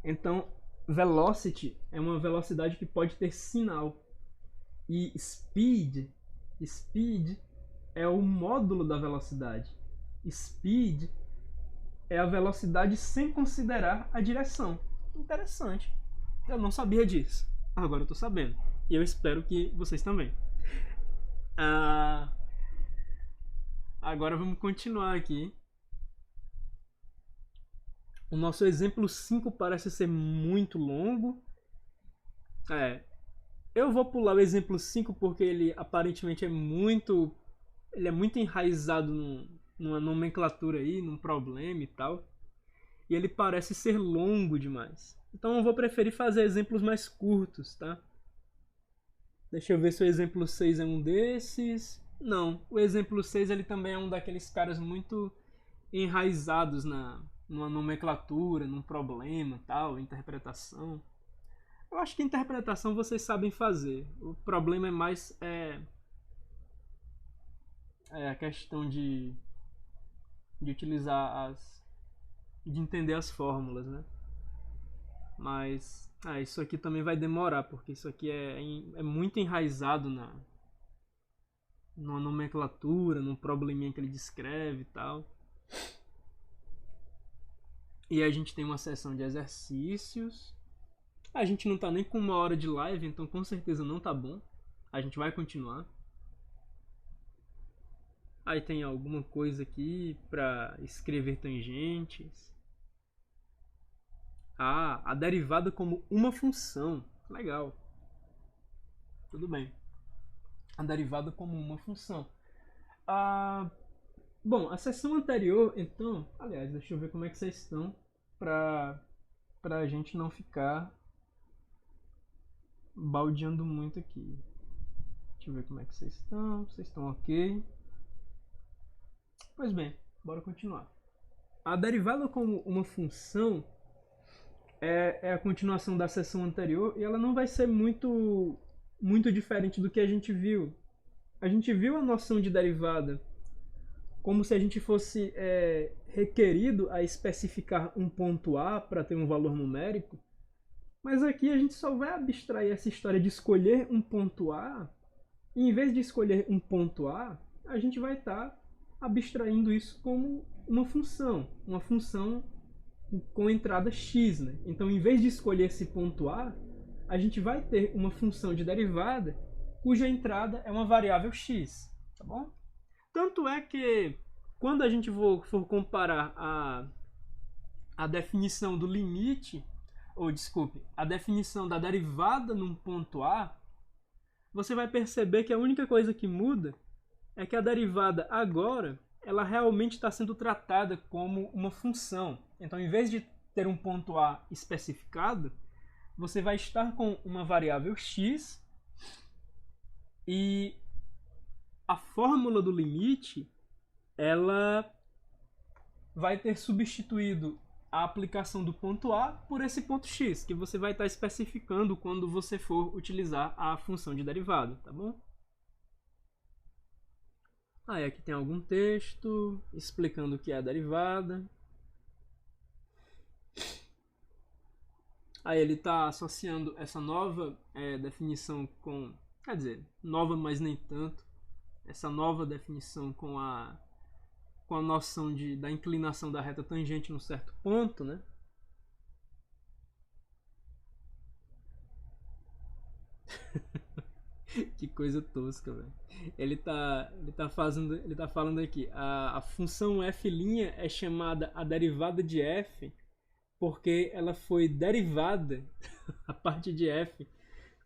Então, velocity é uma velocidade que pode ter sinal. E speed é o módulo da velocidade. Speed é a velocidade sem considerar a direção. Interessante. Eu não sabia disso. Agora eu tô sabendo. E eu espero que vocês também. Agora vamos continuar aqui. O nosso exemplo 5 parece ser muito longo. Eu vou pular o exemplo 5 porque ele aparentemente é muito... Ele é muito enraizado numa nomenclatura aí, num problema e tal. E ele parece ser longo demais. Então eu vou preferir fazer exemplos mais curtos, tá? Deixa eu ver se o exemplo 6 é um desses. Não, o exemplo 6 ele também é um daqueles caras muito enraizados numa nomenclatura, num problema, tal, interpretação. Eu acho que interpretação vocês sabem fazer. O problema é mais a questão de utilizar de entender as fórmulas, né? Mas isso aqui também vai demorar, porque isso aqui é muito enraizado numa nomenclatura, num probleminha que ele descreve e tal. E a gente tem uma seção de exercícios. A gente não tá nem com 1 hora de live, então com certeza não tá bom. A gente vai continuar. Aí tem alguma coisa aqui para escrever tangentes. A derivada como uma função. Legal. Tudo bem. A derivada como uma função. Bom, a sessão anterior, então... Aliás, deixa eu ver como é que vocês estão pra gente não ficar baldeando muito aqui. Deixa eu ver como é que vocês estão. Vocês estão ok? Pois bem, bora continuar. A derivada como uma função é a continuação da seção anterior e ela não vai ser muito diferente do que a gente viu. A gente viu a noção de derivada como se a gente fosse requerido a especificar um ponto A para ter um valor numérico, mas aqui a gente só vai abstrair essa história de escolher um ponto A, e em vez de escolher um ponto A, a gente vai estar abstraindo isso como uma função com entrada x, né? Então, em vez de escolher esse ponto A, a gente vai ter uma função de derivada cuja entrada é uma variável x, tá bom? Tanto é que quando a gente for comparar a definição do limite, a definição da derivada num ponto A, você vai perceber que a única coisa que muda é que a derivada agora ela realmente está sendo tratada como uma função. Então, em vez de ter um ponto A especificado, você vai estar com uma variável x e a fórmula do limite ela vai ter substituído a aplicação do ponto A por esse ponto x, que você vai estar especificando quando você for utilizar a função de derivada, tá bom? Aí aqui tem algum texto explicando o que é a derivada. Aí ele está associando essa nova definição com... Quer dizer, nova, mas nem tanto. Essa nova definição com a noção da inclinação da reta tangente num certo ponto, né? Que coisa tosca, velho. Ele tá falando aqui, a função f' é chamada a derivada de f porque ela foi derivada a partir de f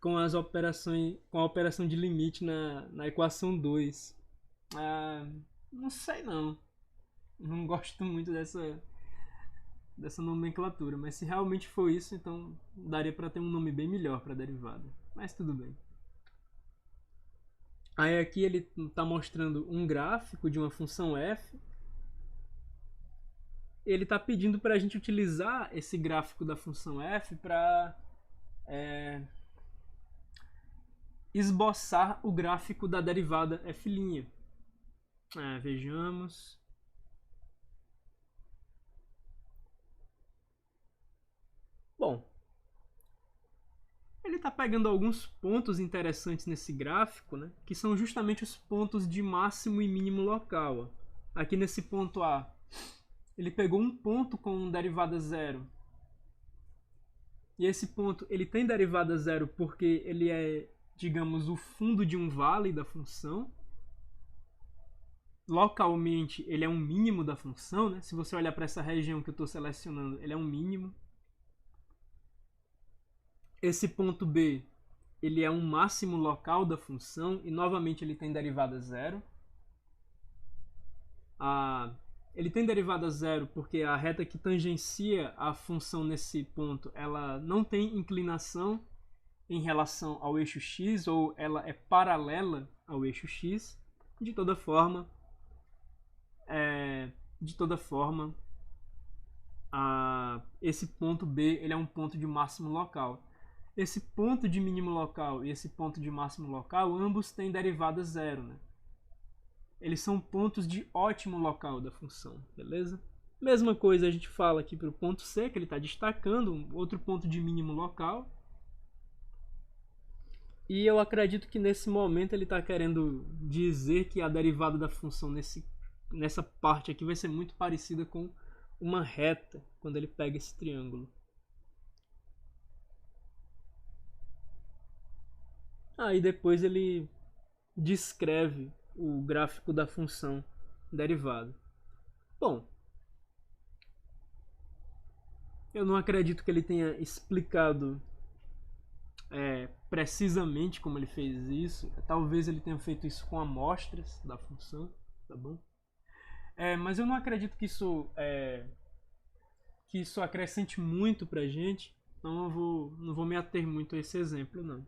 com as operações, com a operação de limite na equação 2. Não sei não. Não gosto muito dessa nomenclatura, mas se realmente for isso, então daria para ter um nome bem melhor para derivada. Mas tudo bem. Aí aqui ele está mostrando um gráfico de uma função f. Ele está pedindo para a gente utilizar esse gráfico da função f para esboçar o gráfico da derivada f'. Vejamos. Bom, ele está pegando alguns pontos interessantes nesse gráfico, né, que são justamente os pontos de máximo e mínimo local. Ó. Aqui nesse ponto A, ele pegou um ponto com derivada zero. E esse ponto ele tem derivada zero porque ele é, digamos, o fundo de um vale da função. Localmente, ele é um mínimo da função. Né? Se você olhar para essa região que eu estou selecionando, ele é um mínimo. Esse ponto B, ele é um máximo local da função e novamente ele tem derivada zero. Ele tem derivada zero porque a reta que tangencia a função nesse ponto, ela não tem inclinação em relação ao eixo x, ou ela é paralela ao eixo x. De toda forma, esse ponto B ele é um ponto de máximo local. Esse ponto de mínimo local e esse ponto de máximo local, ambos têm derivada zero, né? Eles são pontos de ótimo local da função, beleza? Mesma coisa a gente fala aqui para o ponto C, que ele está destacando, um outro ponto de mínimo local. E eu acredito que nesse momento ele está querendo dizer que a derivada da função nessa parte aqui vai ser muito parecida com uma reta, quando ele pega esse triângulo. Aí depois ele descreve o gráfico da função derivada. Bom, eu não acredito que ele tenha explicado precisamente como ele fez isso. Talvez ele tenha feito isso com amostras da função, tá bom? Mas eu não acredito que isso acrescente muito pra gente, então eu não vou me ater muito a esse exemplo, não.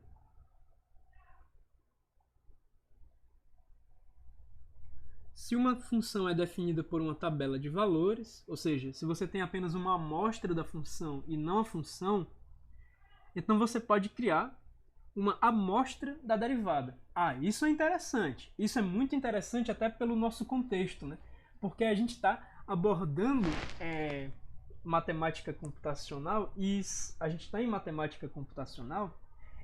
Se uma função é definida por uma tabela de valores, ou seja, se você tem apenas uma amostra da função e não a função, então você pode criar uma amostra da derivada. Isso é interessante. Isso é muito interessante até pelo nosso contexto, né? Porque a gente está abordando matemática computacional e a gente está em matemática computacional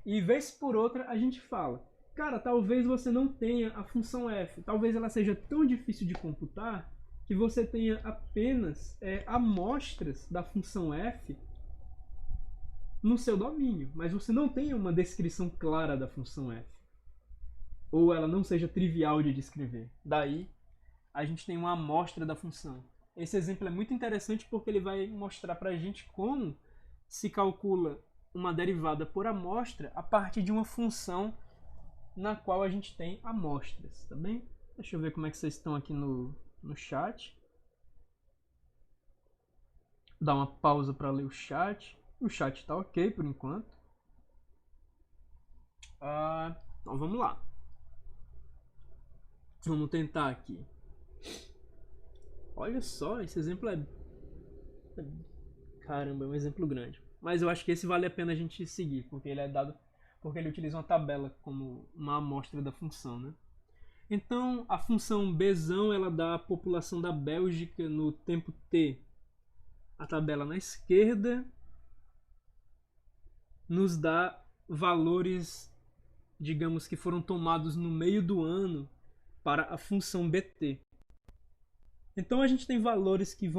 e vez por outra a gente fala, cara, talvez você não tenha a função f, talvez ela seja tão difícil de computar que você tenha apenas amostras da função f no seu domínio, mas você não tenha uma descrição clara da função f, ou ela não seja trivial de descrever. Daí a gente tem uma amostra da função. Esse exemplo é muito interessante porque ele vai mostrar para a gente como se calcula uma derivada por amostra a partir de uma função na qual a gente tem amostras, tá bem? Deixa eu ver como é que vocês estão aqui no chat. Dar uma pausa para ler o chat. O chat está ok por enquanto. Então vamos lá. Vamos tentar aqui. Olha só, esse exemplo caramba, é um exemplo grande. Mas eu acho que esse vale a pena a gente seguir, porque ele utiliza uma tabela como uma amostra da função, né? Então, a função Bzão, ela dá a população da Bélgica no tempo t. A tabela na esquerda nos dá valores, digamos, que foram tomados no meio do ano para a função Bt. Então a gente tem valores que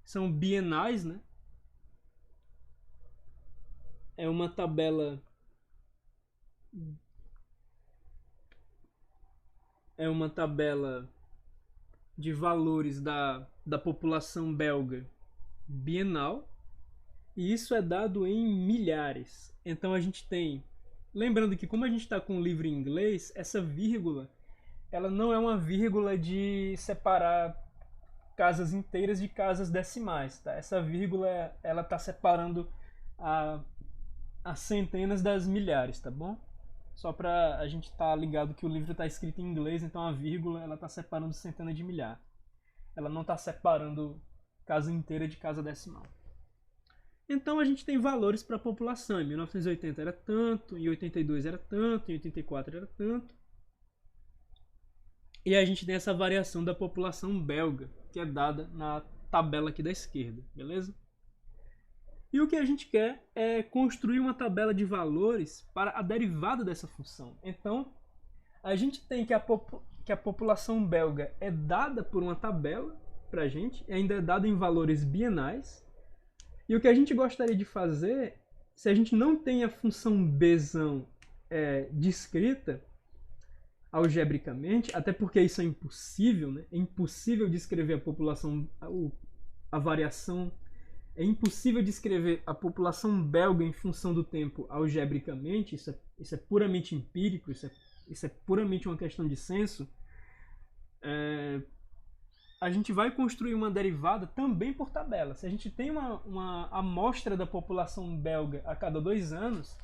são bienais, né? É uma tabela de valores da população belga bienal. E isso é dado em milhares. Então a gente tem... Lembrando que como a gente está com o livro em inglês, essa vírgula, ela não é uma vírgula de separar casas inteiras de casas decimais, tá? Essa vírgula, ela está separando as centenas das milhares, tá bom? Só para a gente estar ligado que o livro está escrito em inglês, então a vírgula ela está separando centena de milhar. Ela não está separando casa inteira de casa decimal. Então a gente tem valores para a população. Em 1980 era tanto, em 82 era tanto, em 84 era tanto. E a gente tem essa variação da população belga, que é dada na tabela aqui da esquerda, beleza? E o que a gente quer é construir uma tabela de valores para a derivada dessa função. Então, a gente tem que a população belga é dada por uma tabela para a gente, ainda é dada em valores bienais. E o que a gente gostaria de fazer, se a gente não tem a função bzão descrita algebricamente, até porque isso é impossível, né? É impossível descrever a população, a variação. É impossível descrever a população belga em função do tempo algebricamente, isso é puramente empírico, isso é puramente uma questão de senso. A gente vai construir uma derivada também por tabela. Se a gente tem uma amostra da população belga a cada 2 anos,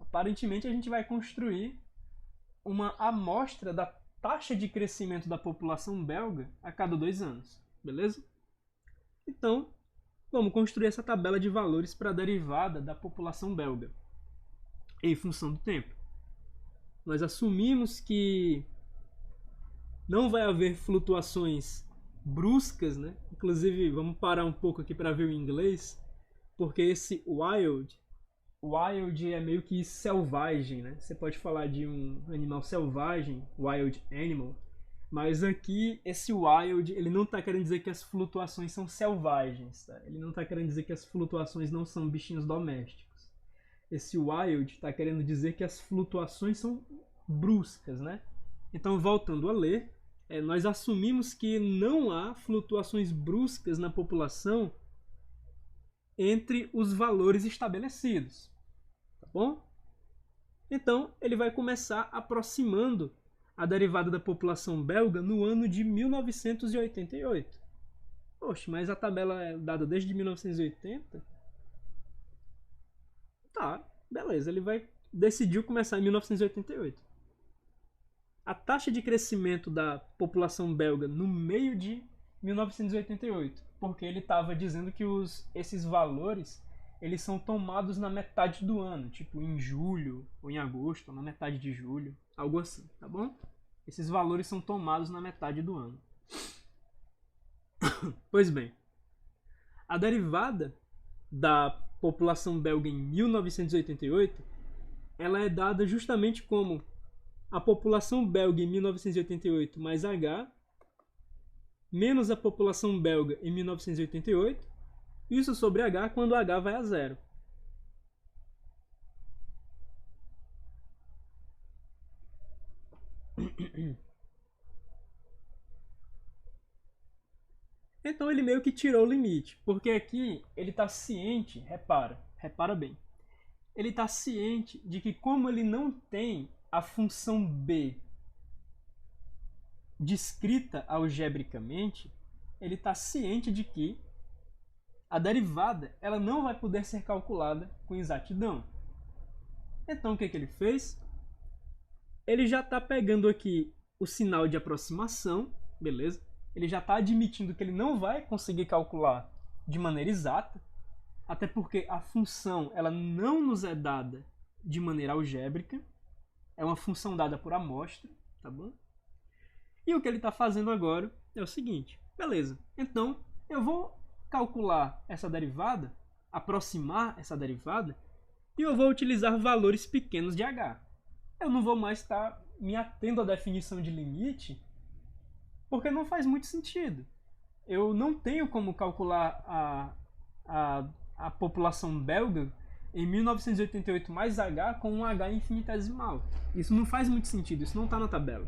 aparentemente a gente vai construir uma amostra da taxa de crescimento da população belga a cada 2 anos, beleza? Então, vamos construir essa tabela de valores para a derivada da população belga em função do tempo. Nós assumimos que não vai haver flutuações bruscas, né? Inclusive, vamos parar um pouco aqui para ver o inglês, porque esse wild é meio que selvagem, né? Você pode falar de um animal selvagem, wild animal, mas aqui esse wild, ele não está querendo dizer que as flutuações são selvagens, tá? Ele não está querendo dizer que as flutuações não são bichinhos domésticos. Esse wild está querendo dizer que as flutuações são bruscas, né? Então, voltando a ler, nós assumimos que não há flutuações bruscas na população entre os valores estabelecidos, tá bom? Então, ele vai começar aproximando a derivada da população belga no ano de 1988. Poxa, mas a tabela é dada desde 1980? Tá, beleza, ele decidiu começar em 1988. A taxa de crescimento da população belga no meio de 1988, porque ele estava dizendo que esses valores eles são tomados na metade do ano, tipo em julho ou em agosto, ou na metade de julho, algo assim, tá bom? Esses valores são tomados na metade do ano. Pois bem, a derivada da população belga em 1988, ela é dada justamente como a população belga em 1988 mais H, menos a população belga em 1988, isso sobre H quando H vai a zero. Então ele meio que tirou o limite, porque aqui ele está ciente, repara bem, ele está ciente de que como ele não tem a função B descrita algebricamente, ele está ciente de que a derivada ela não vai poder ser calculada com exatidão. Então o que ele fez? Ele já está pegando aqui o sinal de aproximação, beleza? Ele já está admitindo que ele não vai conseguir calcular de maneira exata, até porque a função ela não nos é dada de maneira algébrica, é uma função dada por amostra, tá bom? E o que ele está fazendo agora é o seguinte, beleza, então eu vou calcular essa derivada, aproximar essa derivada, e eu vou utilizar valores pequenos de H. Eu não vou mais estar me atendo à definição de limite, porque não faz muito sentido. Eu não tenho como calcular a população belga em 1988 mais H com um H infinitesimal. Isso não faz muito sentido, isso não está na tabela.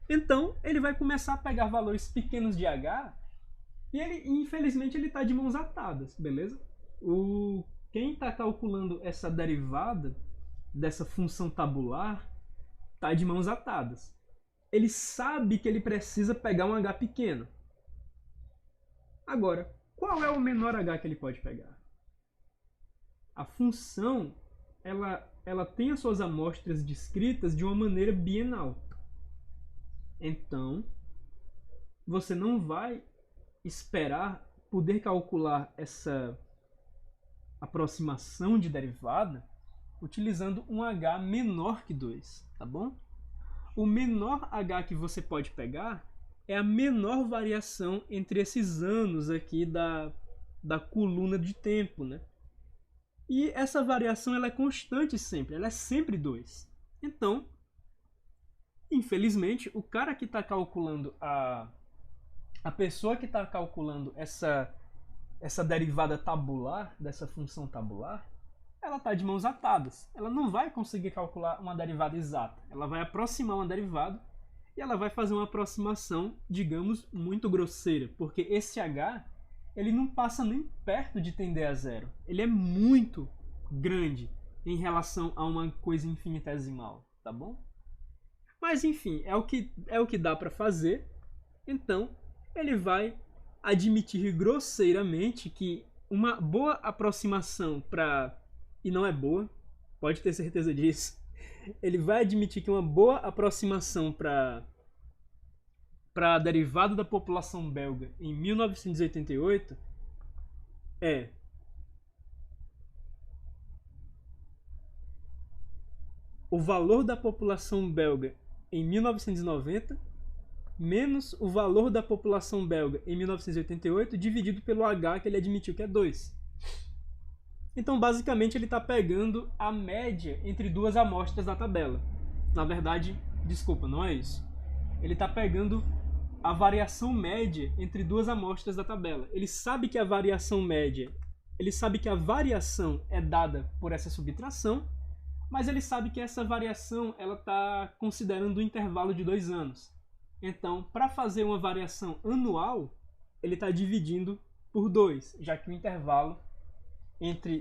Então, ele vai começar a pegar valores pequenos de H E infelizmente, ele está de mãos atadas, beleza? Quem está calculando essa derivada dessa função tabular está de mãos atadas. Ele sabe que ele precisa pegar um h pequeno. Agora, qual é o menor h que ele pode pegar? A função, ela tem as suas amostras descritas de uma maneira bienal. Então, você não vai esperar poder calcular essa aproximação de derivada utilizando um h menor que 2, tá bom? O menor h que você pode pegar é a menor variação entre esses anos aqui da coluna de tempo, né? E essa variação ela é constante sempre, ela é sempre 2. Então, infelizmente, o cara que está calculando a pessoa que está calculando essa derivada tabular, dessa função tabular, ela está de mãos atadas. Ela não vai conseguir calcular uma derivada exata. Ela vai aproximar uma derivada e ela vai fazer uma aproximação, digamos, muito grosseira, porque esse h ele não passa nem perto de tender a zero. Ele é muito grande em relação a uma coisa infinitesimal, tá bom? Mas enfim, é o que dá para fazer. Então, ele vai admitir grosseiramente que uma boa aproximação para... E não é boa, pode ter certeza disso. Ele vai admitir que uma boa aproximação para a derivada da população belga em 1988 é o valor da população belga em 1990 menos o valor da população belga em 1988 dividido pelo H que ele admitiu que é 2. Então, basicamente, ele está pegando a média entre duas amostras da tabela. Na verdade, desculpa, não é isso. Ele está pegando a variação média entre duas amostras da tabela. Ele sabe que a variação média, ele sabe que a variação é dada por essa subtração, mas ele sabe que essa variação ela está considerando um intervalo de 2 anos. Então, para fazer uma variação anual, ele está dividindo por 2, já que o intervalo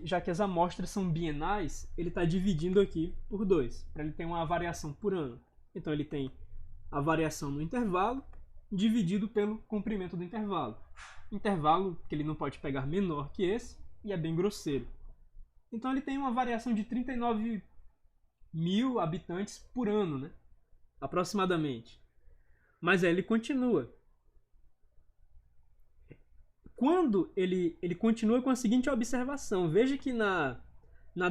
já que as amostras são bienais, ele está dividindo aqui por 2, para ele ter uma variação por ano. Então ele tem a variação no intervalo dividido pelo comprimento do intervalo. Intervalo que ele não pode pegar menor que esse e é bem grosseiro. Então ele tem uma variação de 39 mil habitantes por ano, né? Aproximadamente. Mas aí ele continua. Quando ele continua com a seguinte observação, veja que na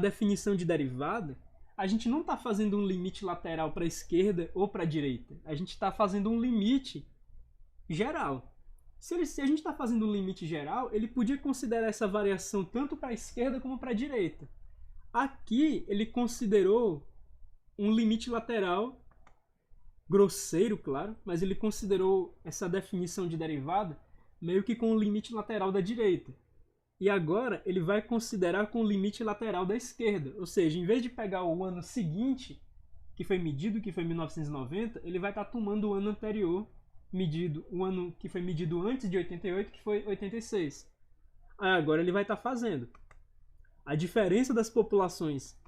definição de derivada, a gente não está fazendo um limite lateral para a esquerda ou para a direita. A gente está fazendo um limite geral. Se a gente está fazendo um limite geral, ele podia considerar essa variação tanto para a esquerda como para a direita. Aqui ele considerou um limite lateral grosseiro, claro, mas ele considerou essa definição de derivada meio que com o limite lateral da direita. E agora ele vai considerar com o limite lateral da esquerda. Ou seja, em vez de pegar o ano seguinte, que foi medido, que foi 1990, ele vai estar tomando o ano anterior, medido, o ano que foi medido antes de 88, que foi 86. Aí agora ele vai estar fazendo a diferença das populações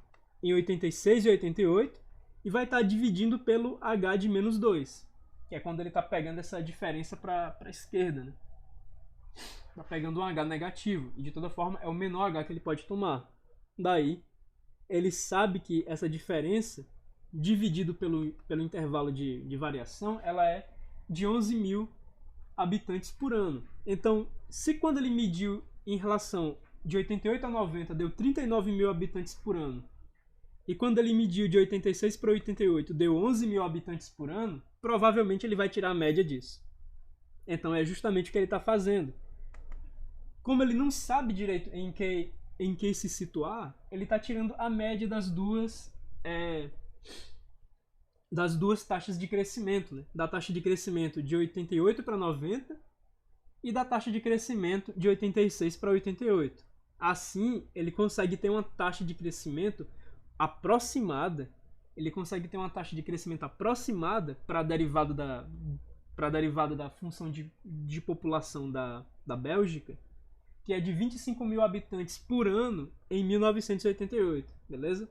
em 86 e 88 e vai estar dividindo pelo H de menos 2, que é quando ele está pegando essa diferença para a esquerda, né? Tá pegando um H negativo, e de toda forma é o menor H que ele pode tomar. Daí, ele sabe que essa diferença, dividido pelo intervalo de variação, ela é de 11 mil habitantes por ano. Então, se quando ele mediu em relação de 88 a 90 deu 39 mil habitantes por ano, e quando ele mediu de 86 para 88 deu 11 mil habitantes por ano, provavelmente ele vai tirar a média disso. Então é justamente o que ele está fazendo. Como ele não sabe direito em que se situar, ele está tirando a média das duas taxas de crescimento, né? Da taxa de crescimento de 88 para 90 e da taxa de crescimento de 86 para 88. Assim, ele consegue ter uma taxa de crescimento aproximada. Ele consegue ter uma taxa de crescimento aproximada para a derivada da função de população da da Bélgica, que é de 25 mil habitantes por ano em 1988, beleza?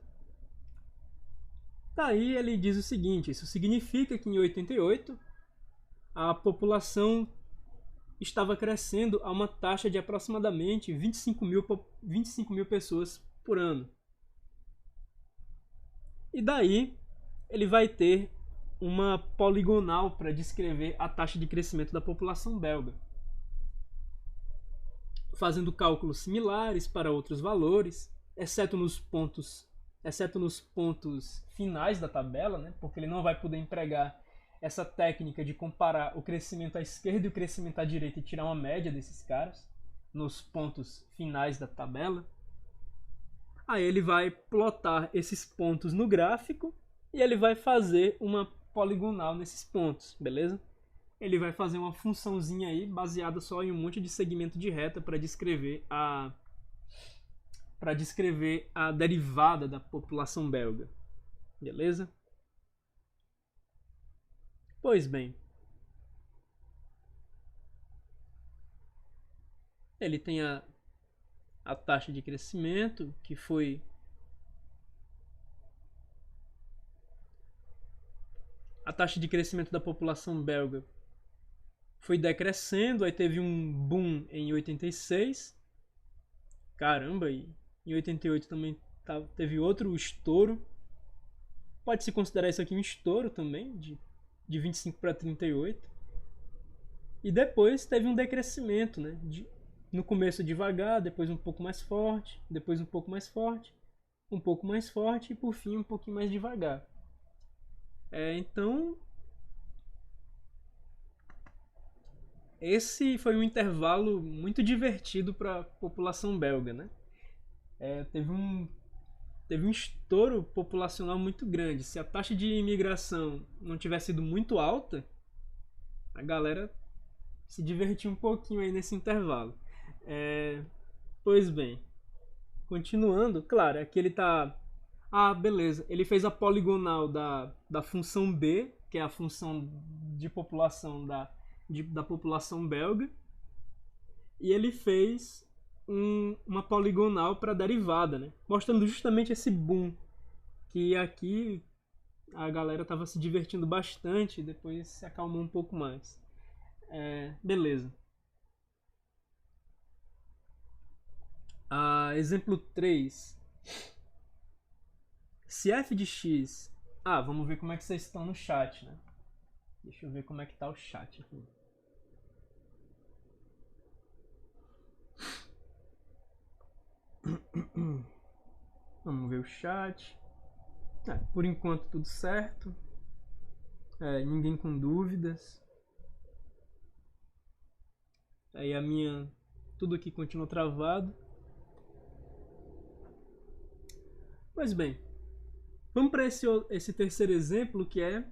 Daí ele diz o seguinte: isso significa que em 88 a população estava crescendo a uma taxa de aproximadamente 25 mil pessoas por ano. E daí ele vai ter uma poligonal para descrever a taxa de crescimento da população belga, fazendo cálculos similares para outros valores, exceto nos pontos finais da tabela, né? Porque ele não vai poder empregar essa técnica de comparar o crescimento à esquerda e o crescimento à direita e tirar uma média desses caras nos pontos finais da tabela. Aí ele vai plotar esses pontos no gráfico e ele vai fazer uma poligonal nesses pontos, beleza? Ele vai fazer uma funçãozinha aí baseada só em um monte de segmento de reta para descrever a derivada da população belga, beleza? Pois bem, ele tem a taxa de crescimento, que foi a taxa de crescimento da população belga foi decrescendo, aí teve um boom em 86, caramba, e em 88 também teve outro estouro, pode-se considerar isso aqui um estouro também, de 25 para 38, e depois teve um decrescimento, né, no começo devagar, depois um pouco mais forte, depois um pouco mais forte, um pouco mais forte e por fim um pouquinho mais devagar. Então, esse foi um intervalo muito divertido para a população belga, né? Teve um estouro populacional muito grande. Se a taxa de imigração não tivesse sido muito alta, a galera se divertiu um pouquinho aí nesse intervalo. Pois bem, continuando, claro, aqui ele tá... Ah, beleza, ele fez a poligonal da função B, que é a função de população da população belga, e ele fez uma poligonal para a derivada, né? Mostrando justamente esse boom, que aqui a galera estava se divertindo bastante, depois se acalmou um pouco mais. Beleza. Exemplo 3. Se f de x... vamos ver como é que vocês estão no chat, né? Deixa eu ver como é que tá o chat aqui. Vamos ver o chat. Por enquanto tudo certo. Ninguém com dúvidas. Aí tudo aqui continua travado. Pois bem, vamos para esse terceiro exemplo, que é: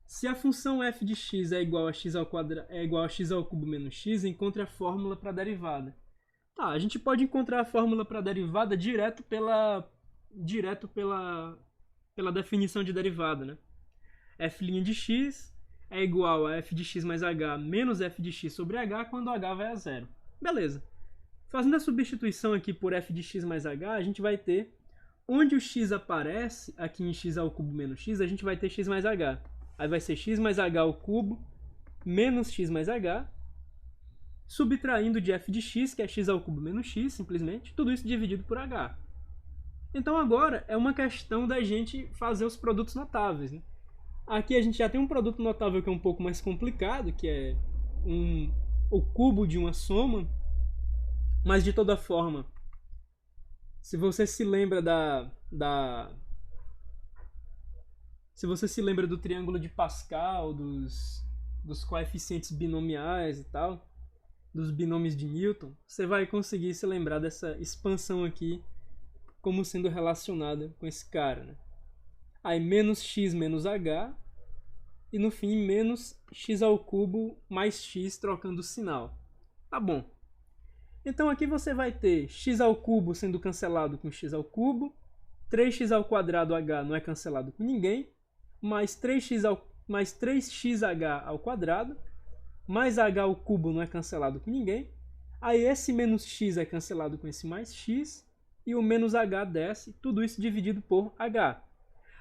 se a função f de x é igual a x ao cubo menos x, encontre a fórmula para a derivada. A gente pode encontrar a fórmula para a derivada direto pela definição de derivada, né? F' de x é igual a f de x mais h menos f de x sobre h quando h vai a zero. Beleza. Fazendo a substituição aqui por f de x mais h, a gente vai ter, onde o x aparece, aqui em x ao cubo menos x, a gente vai ter x mais h. Aí vai ser x mais h ao cubo menos x mais h, subtraindo de f de x, que é x ao cubo menos x, simplesmente, tudo isso dividido por h. Então agora é uma questão da gente fazer os produtos notáveis, né? Aqui a gente já tem um produto notável que é um pouco mais complicado, que é o cubo de uma soma, mas de toda forma, se você se lembra se você se lembra do triângulo de Pascal, dos coeficientes binomiais e tal, dos binômios de Newton, você vai conseguir se lembrar dessa expansão aqui como sendo relacionada com esse cara, né? Aí menos x menos h, e no fim menos x ao cubo mais x trocando o sinal. Tá bom. Então aqui você vai ter x ao cubo sendo cancelado com x ao cubo, 3x ao quadrado h não é cancelado com ninguém, mais 3xh ao quadrado, mais h ao cubo não é cancelado com ninguém. Aí esse menos x é cancelado com esse mais x. E o menos h desce, tudo isso dividido por h.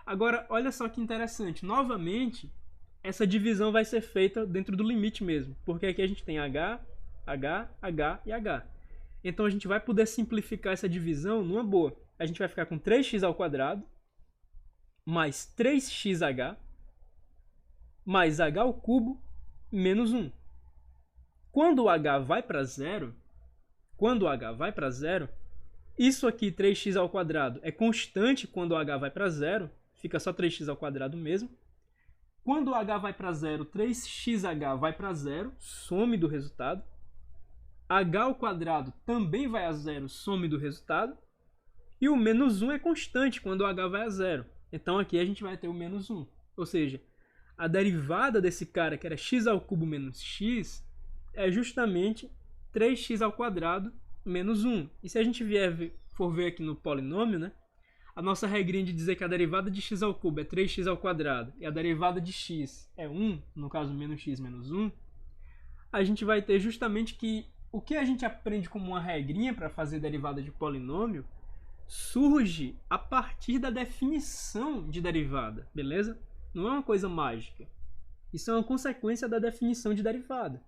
Agora, olha só que interessante. Novamente, essa divisão vai ser feita dentro do limite mesmo. Porque aqui a gente tem h, h, h e h. Então a gente vai poder simplificar essa divisão numa boa. A gente vai ficar com 3x ao quadrado mais 3xh mais h ao cubo menos 1. Quando o h vai para zero, isso aqui, 3x ao quadrado, é constante quando o h vai para zero, fica só 3x ao quadrado mesmo. Quando o h vai para zero, 3xh vai para zero, some do resultado. H ao quadrado também vai a zero, some do resultado. E o menos 1 é constante quando o h vai a zero. Então aqui a gente vai ter o menos 1. Ou seja, a derivada desse cara, que era x ao cubo menos x, é justamente 3x ao quadrado menos 1. E se a gente for ver aqui no polinômio, né, a nossa regrinha de dizer que a derivada de x ao cubo é 3x ao quadrado e a derivada de x é 1, no caso menos x menos 1, a gente vai ter justamente que o que a gente aprende como uma regrinha para fazer derivada de polinômio surge a partir da definição de derivada, beleza? Não é uma coisa mágica. Isso é uma consequência da definição de derivada.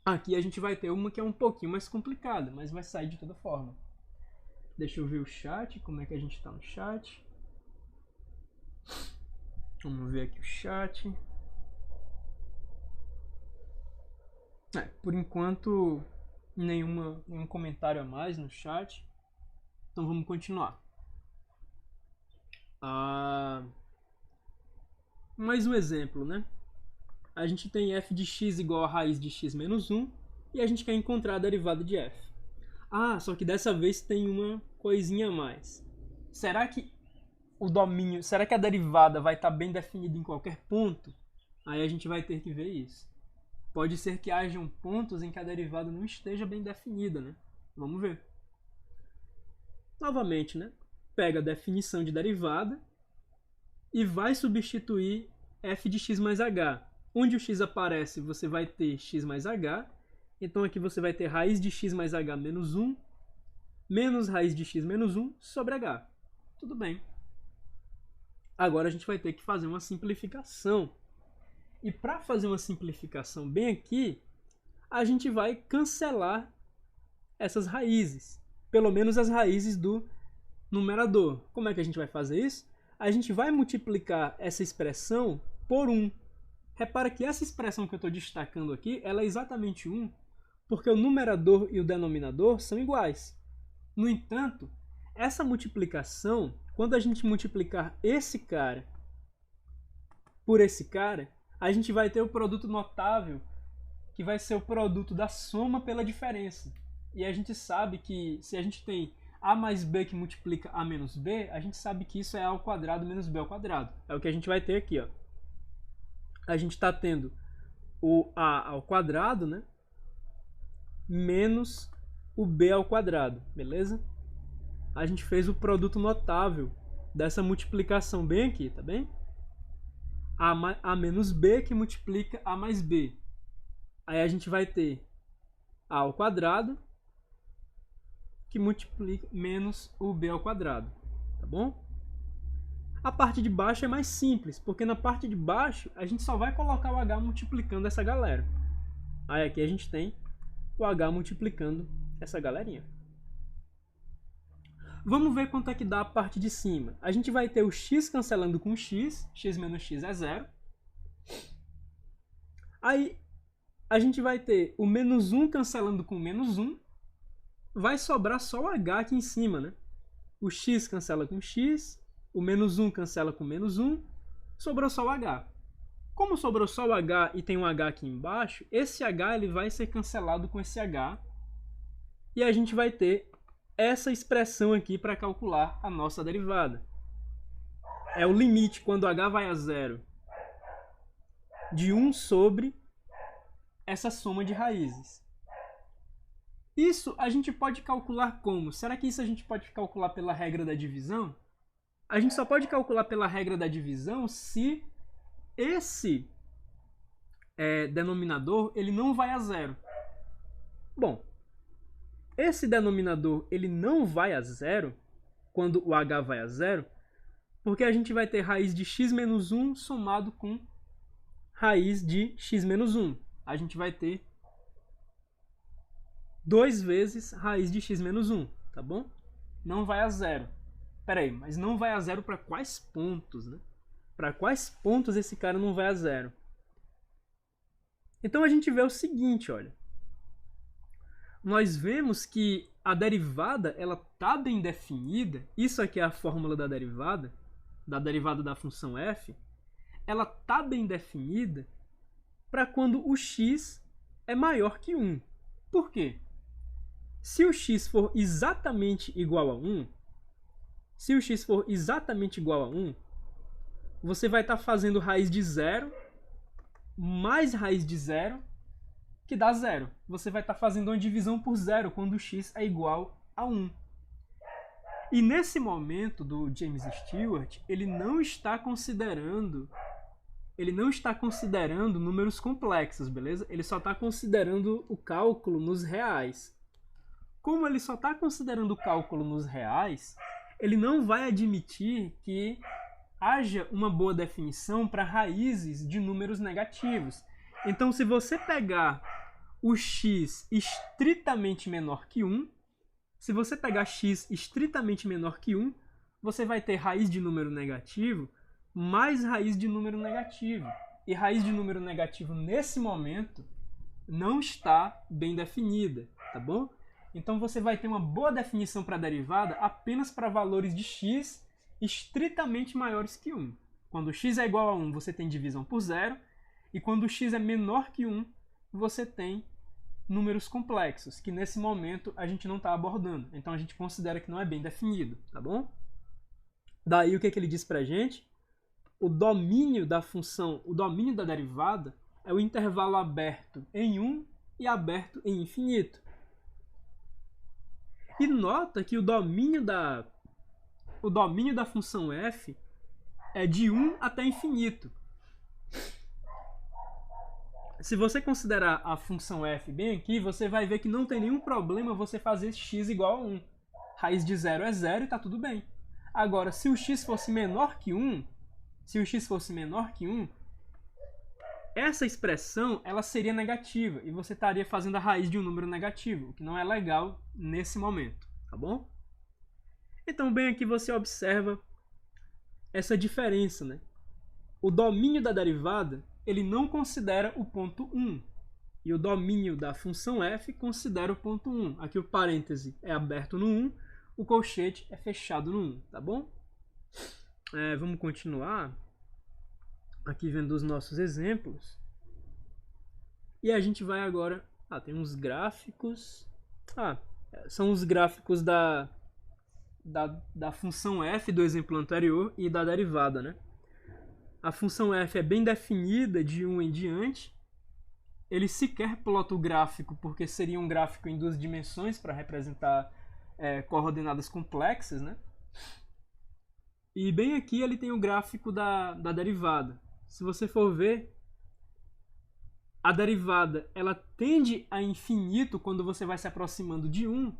Aqui a gente vai ter uma que é um pouquinho mais complicada, mas vai sair de toda forma. Deixa eu ver o chat, como é que a gente está no chat. Vamos ver aqui o chat. Por enquanto, nenhum comentário a mais no chat. Então vamos continuar. Mais um exemplo, né? A gente tem f de x igual a raiz de x menos 1 e a gente quer encontrar a derivada de f. Só que dessa vez tem uma coisinha a mais. Será que a derivada vai estar bem definida em qualquer ponto? Aí a gente vai ter que ver isso. Pode ser que hajam pontos em que a derivada não esteja bem definida, né? Vamos ver. Novamente, né? Pega a definição de derivada e vai substituir f de x mais h. Onde o x aparece, você vai ter x mais h. Então aqui você vai ter raiz de x mais h menos 1 menos raiz de x menos 1 sobre h. Tudo bem. Agora a gente vai ter que fazer uma simplificação. E para fazer uma simplificação bem aqui, a gente vai cancelar essas raízes. Pelo menos as raízes do numerador. Como é que a gente vai fazer isso? A gente vai multiplicar essa expressão por 1. Repara que essa expressão que eu estou destacando aqui, ela é exatamente 1, porque o numerador e o denominador são iguais. No entanto, essa multiplicação, quando a gente multiplicar esse cara por esse cara, a gente vai ter o produto notável, que vai ser o produto da soma pela diferença. E a gente sabe que se a gente tem a mais b que multiplica a menos b, a gente sabe que isso é a ao quadrado menos b ao quadrado. É o que a gente vai ter aqui, ó. A gente está tendo o a ao quadrado, né, menos o b ao quadrado, beleza? A gente fez o produto notável dessa multiplicação bem aqui, tá bem? A menos b que multiplica a mais b. Aí a gente vai ter a ao quadrado que multiplica menos o b ao quadrado, tá bom? A parte de baixo é mais simples, porque na parte de baixo a gente só vai colocar o h multiplicando essa galera. Aí aqui a gente tem o h multiplicando essa galerinha. Vamos ver quanto é que dá a parte de cima. A gente vai ter o x cancelando com x menos x é 0. Aí a gente vai ter o menos 1 cancelando com menos 1. Vai sobrar só o h aqui em cima, né? O x cancela com x, o menos 1 cancela com menos 1, sobrou só o h. Como sobrou só o h e tem um h aqui embaixo, esse h ele vai ser cancelado com esse h e a gente vai ter essa expressão aqui para calcular a nossa derivada. É o limite quando h vai a zero de 1 sobre essa soma de raízes. Isso a gente pode calcular como? Será que isso a gente pode calcular pela regra da divisão? A gente só pode calcular pela regra da divisão se denominador ele não vai a zero. Bom, esse denominador ele não vai a zero quando o h vai a zero, porque a gente vai ter raiz de x menos 1 somado com raiz de x menos 1. A gente vai ter 2 vezes raiz de x menos 1, tá bom? Não vai a zero. Pera aí, mas não vai a zero para quais pontos, né? Para quais pontos esse cara não vai a zero? Então a gente vê o seguinte, olha. Nós vemos que a derivada ela tá bem definida. Isso aqui é a fórmula da derivada da função f. Ela tá bem definida para quando o x é maior que 1. Por quê? Se o x for exatamente igual a 1, você vai estar fazendo raiz de 0 mais raiz de 0, que dá 0. Você vai estar fazendo uma divisão por 0 quando o x é igual a 1. E nesse momento do James Stewart, ele não está considerando números complexos, beleza? Ele só está considerando o cálculo nos reais. Como ele só está considerando o cálculo nos reais, ele não vai admitir que haja uma boa definição para raízes de números negativos. Então, se você pegar o x estritamente menor que 1, você vai ter raiz de número negativo mais raiz de número negativo. E raiz de número negativo, nesse momento, não está bem definida, tá bom? Então, você vai ter uma boa definição para a derivada apenas para valores de x estritamente maiores que 1. Quando x é igual a 1, você tem divisão por 0. E quando x é menor que 1, você tem números complexos, que nesse momento a gente não está abordando. Então, a gente considera que não é bem definido, tá bom? Daí, o que ele diz para a gente? O domínio da função, o domínio da derivada é o intervalo aberto em 1 e aberto em infinito. E nota que o domínio da função f é de 1 até infinito. Se você considerar a função f bem aqui, você vai ver que não tem nenhum problema você fazer x igual a 1. Raiz de 0 é 0 e está tudo bem. Agora, se o x fosse menor que 1, essa expressão ela seria negativa e você estaria fazendo a raiz de um número negativo, o que não é legal nesse momento, tá bom? Então, bem aqui você observa essa diferença, né? O domínio da derivada, ele não considera o ponto 1, e o domínio da função f considera o ponto 1. Aqui o parêntese é aberto no 1, o colchete é fechado no 1, tá bom? Vamos continuar aqui vendo os nossos exemplos. E a gente vai agora... tem uns gráficos. São os gráficos da função f do exemplo anterior e da derivada, né? A função f é bem definida de 1 em diante. Ele sequer plota o gráfico porque seria um gráfico em 2 dimensões para representar coordenadas complexas, né? E bem aqui ele tem o gráfico da derivada. Se você for ver, a derivada ela tende a infinito quando você vai se aproximando de 1,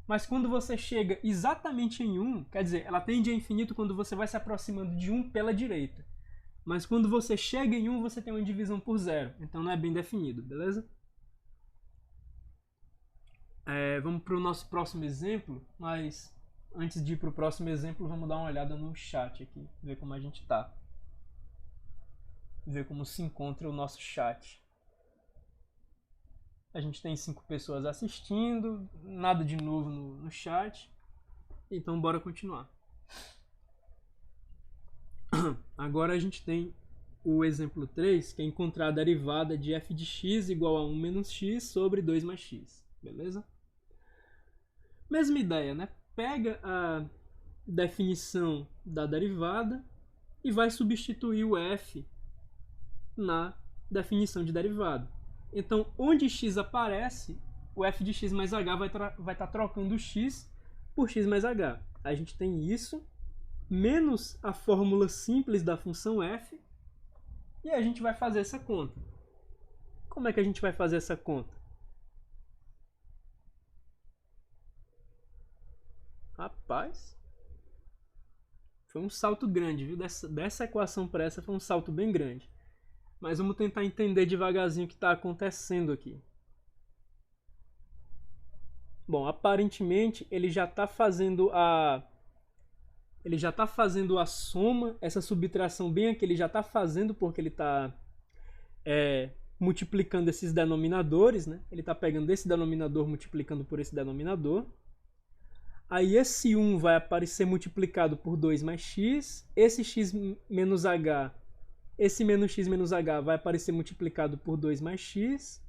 mas quando você chega exatamente em 1, quer dizer, ela tende a infinito quando você vai se aproximando de 1 pela direita. Mas quando você chega em 1, você tem uma divisão por 0. Então não é bem definido, beleza? Vamos para o nosso próximo exemplo, mas antes de ir para o próximo exemplo, vamos dar uma olhada no chat aqui, ver como a gente está. Ver como se encontra o nosso chat. A gente tem 5 pessoas assistindo, nada de novo no chat. Então bora continuar. Agora a gente tem o exemplo 3, que é encontrar a derivada de f de x igual a 1 menos x sobre 2 mais x. Beleza? Mesma ideia, né? Pega a definição da derivada e vai substituir o f na definição de derivada. Então, onde x aparece, o f de x mais h vai estar trocando x por x mais h. A gente tem isso, menos a fórmula simples da função f, e a gente vai fazer essa conta. Como é que a gente vai fazer essa conta? Rapaz, foi um salto grande, viu? Dessa equação para essa foi um salto bem grande. Mas vamos tentar entender devagarzinho o que está acontecendo aqui. Bom, aparentemente ele já está fazendo a soma, essa subtração bem aqui ele já está fazendo porque ele está multiplicando esses denominadores, né? Ele está pegando esse denominador multiplicando por esse denominador. Aí esse 1 vai aparecer multiplicado por 2 mais x, esse x menos h, esse menos x menos h vai aparecer multiplicado por 2 mais x,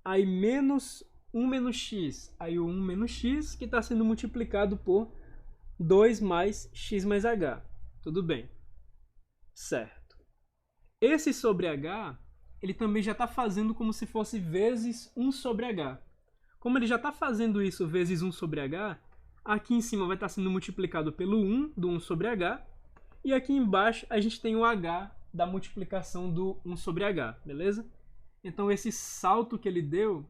aí menos 1 menos x, aí o 1 menos x que está sendo multiplicado por 2 mais x mais h. Tudo bem. Certo. Esse sobre h, ele também já está fazendo como se fosse vezes 1 sobre h. Como ele já está fazendo isso vezes 1 sobre h, aqui em cima vai estar sendo multiplicado pelo 1 do 1 sobre h, e aqui embaixo a gente tem o h da multiplicação do 1 sobre h, beleza? Então esse salto que ele deu,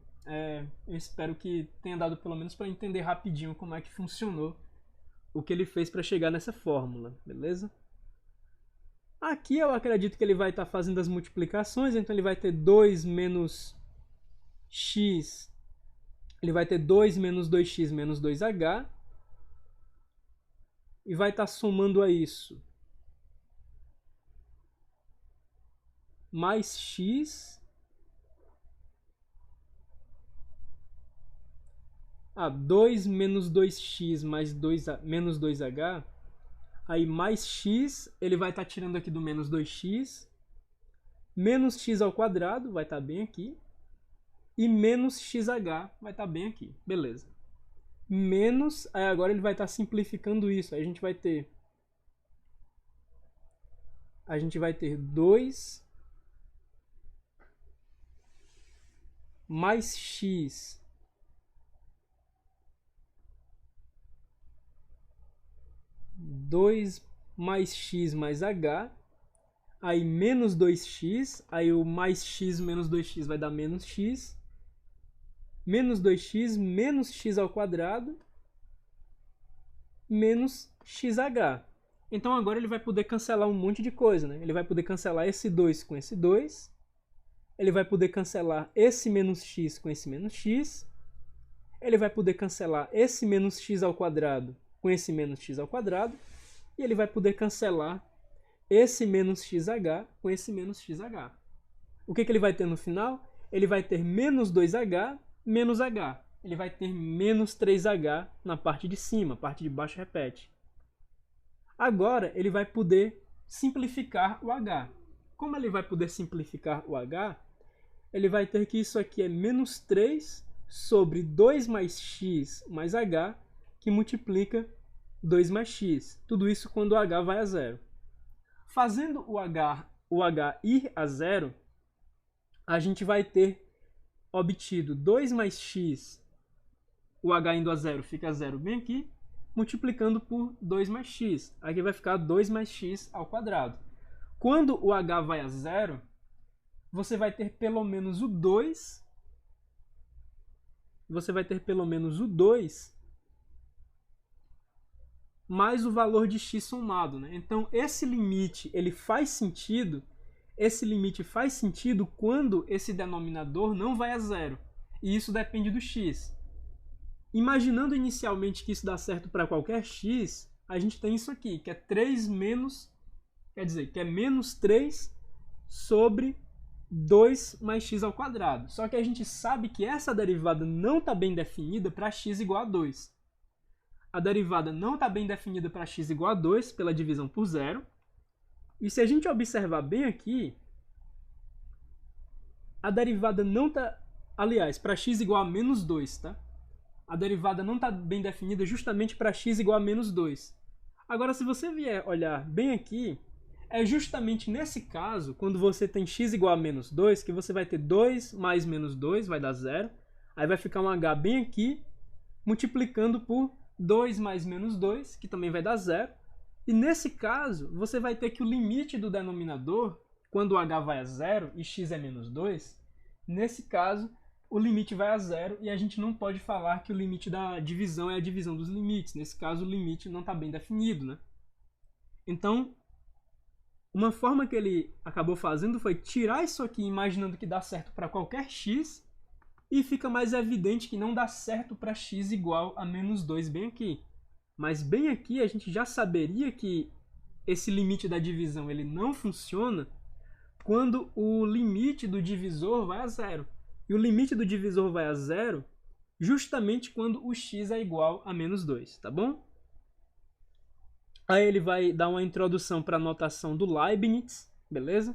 eu espero que tenha dado pelo menos para entender rapidinho como é que funcionou o que ele fez para chegar nessa fórmula, beleza? Aqui eu acredito que ele vai estar fazendo as multiplicações, então ele vai ter 2 menos x, ele vai ter 2 menos 2x menos 2h, e vai estar somando a isso mais x, 2 menos 2x mais 2, menos 2h, aí mais x, ele vai estar tirando aqui do menos 2x, menos x ao quadrado, vai estar bem aqui, e menos xh vai estar bem aqui, beleza. Menos, aí agora ele vai estar simplificando isso, aí a gente vai ter 2 mais x mais h, aí menos 2x, aí o mais x menos 2x vai dar menos x, menos 2x menos x ao quadrado menos xh. Então agora ele vai poder cancelar um monte de coisa, né? Ele vai poder cancelar esse 2 com esse 2, ele vai poder cancelar esse menos x com esse menos x, ele vai poder cancelar esse menos x ao quadrado com esse menos x ao quadrado, e ele vai poder cancelar esse menos xh com esse menos xh. O que ele vai ter no final? Ele vai ter menos 2h menos h. Ele vai ter menos 3h na parte de cima, a parte de baixo repete. Agora ele vai poder simplificar o h. Como ele vai poder simplificar o h, ele vai ter que isso aqui é menos 3 sobre 2 mais x mais h, que multiplica 2 mais x. Tudo isso quando o h vai a zero. Fazendo o h ir a zero, a gente vai ter obtido 2 mais x, o h indo a zero fica zero bem aqui, multiplicando por 2 mais x. Aqui vai ficar 2 mais x ao quadrado. Quando o h vai a zero, você vai ter pelo menos o 2, mais o valor de x somado, né? Então esse limite ele faz sentido. Esse limite faz sentido quando esse denominador não vai a zero. E isso depende do x. Imaginando inicialmente que isso dá certo para qualquer x, a gente tem isso aqui, que é 3 menos, quer dizer, que é menos 3 sobre 2 mais x ao quadrado. Só que a gente sabe que essa derivada não está bem definida para x igual a 2. A derivada não está bem definida para x igual a 2 pela divisão por zero. E se a gente observar bem aqui, a derivada não está... Aliás, para x igual a menos 2, tá? A derivada não está bem definida justamente para x igual a menos 2. Agora, se você vier olhar bem aqui, é justamente nesse caso, quando você tem x igual a menos 2, que você vai ter 2 mais menos 2, vai dar 0. Aí vai ficar um h bem aqui, multiplicando por 2 mais menos 2, que também vai dar 0. E nesse caso, você vai ter que o limite do denominador, quando o h vai a 0 e x é menos 2, Nesse caso, o limite vai a zero e a gente não pode falar que o limite da divisão é a divisão dos limites. Nesse caso, o limite não está bem definido, né? Então, uma forma que ele acabou fazendo foi tirar isso aqui imaginando que dá certo para qualquer x e fica mais evidente que não dá certo para x igual a menos 2 bem aqui. Mas bem aqui a gente já saberia que esse limite da divisão ele não funciona quando o limite do divisor vai a zero. E o limite do divisor vai a zero justamente quando o x é igual a menos 2, tá bom? Aí ele vai dar uma introdução para a notação do Leibniz, beleza?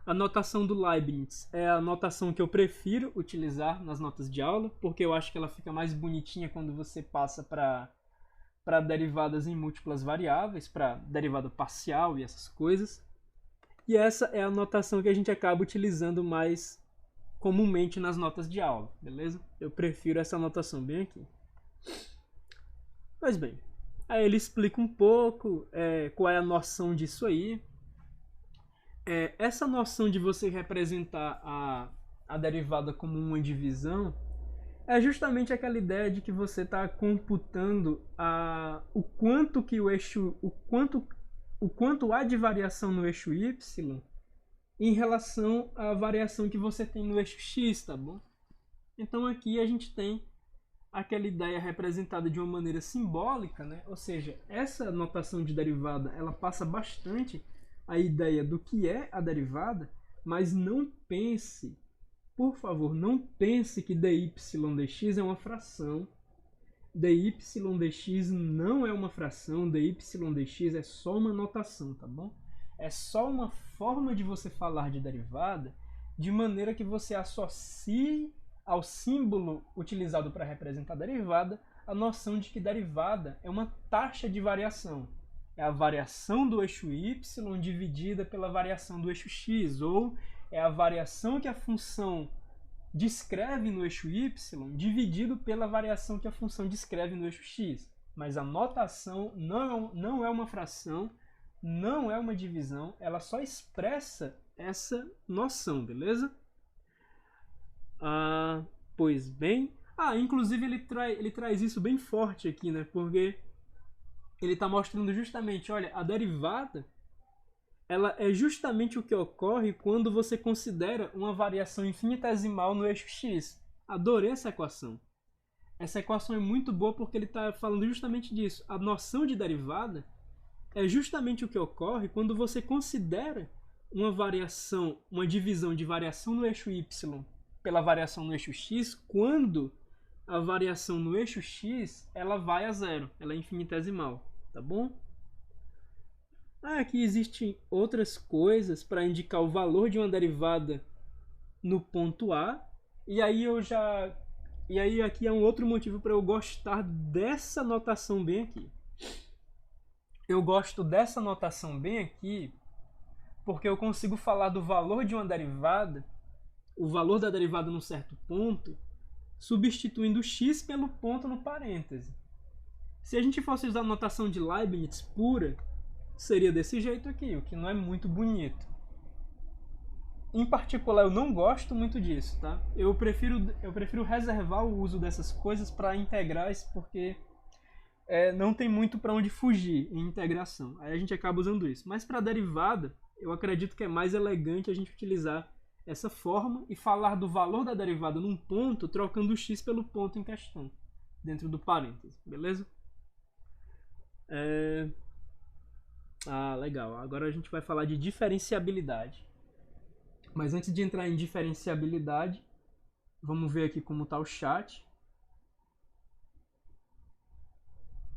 A notação do Leibniz é a notação que eu prefiro utilizar nas notas de aula, porque eu acho que ela fica mais bonitinha quando você passa para derivadas em múltiplas variáveis, para derivada parcial e essas coisas. E essa é a notação que a gente acaba utilizando mais comumente nas notas de aula, beleza? Eu prefiro essa notação bem aqui. Pois bem, aí ele explica um pouco qual é a noção disso aí. Essa noção de você representar a derivada como uma divisão é justamente aquela ideia de que você está computando o quanto que o quanto há de variação no eixo y em relação à variação que você tem no eixo x, tá bom? Então aqui a gente tem aquela ideia representada de uma maneira simbólica, né? Ou seja, essa notação de derivada ela passa bastante a ideia do que é a derivada, mas não pense, por favor, não pense que dy dx é uma fração. dy dx não é uma fração, dy dx é só uma notação, tá bom? É só uma forma de você falar de derivada de maneira que você associe ao símbolo utilizado para representar a derivada a noção de que derivada é uma taxa de variação. É a variação do eixo y dividida pela variação do eixo x, ou é a variação que a função descreve no eixo y dividido pela variação que a função descreve no eixo x. Mas a notação não é uma fração, não é uma divisão, ela só expressa essa noção, beleza? Pois bem. Inclusive ele traz isso bem forte aqui, né? Porque ele está mostrando justamente, olha, a derivada ela é justamente o que ocorre quando você considera uma variação infinitesimal no eixo x. Adorei essa equação. Essa equação é muito boa porque ele está falando justamente disso. A noção de derivada é justamente o que ocorre quando você considera uma variação, uma divisão de variação no eixo y pela variação no eixo x, quando a variação no eixo x ela vai a zero, ela é infinitesimal, tá bom? Aqui existem outras coisas para indicar o valor de uma derivada no ponto A, e aí aqui é um outro motivo para eu gostar dessa notação bem aqui. Eu gosto dessa notação bem aqui porque eu consigo falar do valor de uma derivada, o valor da derivada num certo ponto, substituindo x pelo ponto no parêntese. Se a gente fosse usar a notação de Leibniz pura, seria desse jeito aqui, o que não é muito bonito. Em particular, eu não gosto muito disso, tá? Eu prefiro reservar o uso dessas coisas para integrais, porque não tem muito para onde fugir em integração. Aí a gente acaba usando isso. Mas para derivada, eu acredito que é mais elegante a gente utilizar essa forma e falar do valor da derivada num ponto, trocando o x pelo ponto em questão, dentro do parêntese, beleza? Legal. Agora a gente vai falar de diferenciabilidade. Mas antes de entrar em diferenciabilidade, vamos ver aqui como está o chat.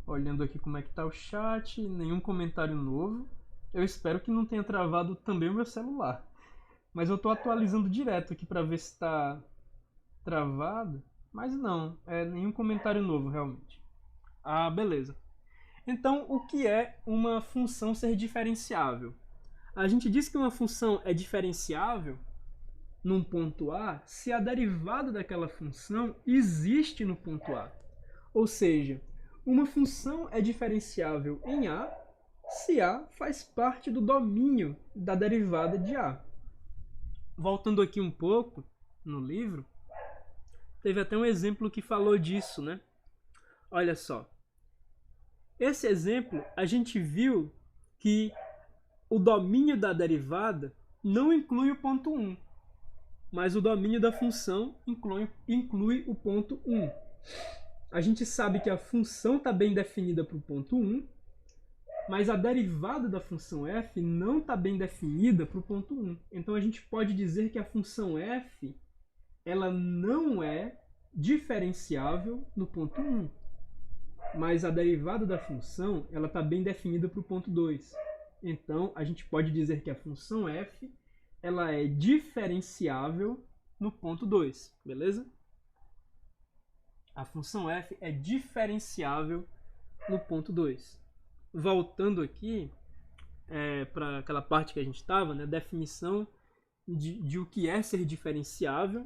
Olhando aqui como é que está o chat, nenhum comentário novo. Eu espero que não tenha travado também o meu celular. Mas eu estou atualizando direto aqui para ver se está travado. Mas não, nenhum comentário novo realmente. Beleza. Então, o que é uma função ser diferenciável? A gente diz que uma função é diferenciável num ponto A se a derivada daquela função existe no ponto A. Ou seja, uma função é diferenciável em A se A faz parte do domínio da derivada de A. Voltando aqui um pouco, no livro, teve até um exemplo que falou disso, né? Olha só. Esse exemplo, a gente viu que o domínio da derivada não inclui o ponto 1, mas o domínio da função inclui o ponto 1. A gente sabe que a função está bem definida para o ponto 1, mas a derivada da função f não está bem definida para o ponto 1. Então a gente pode dizer que a função f ela não é diferenciável no ponto 1, mas a derivada da função ela está bem definida para o ponto 2. Então a gente pode dizer que a função f ela é diferenciável no ponto 2, beleza? A função f é diferenciável no ponto 2. Voltando aqui para aquela parte que a gente estava, né, definição de o que é ser diferenciável.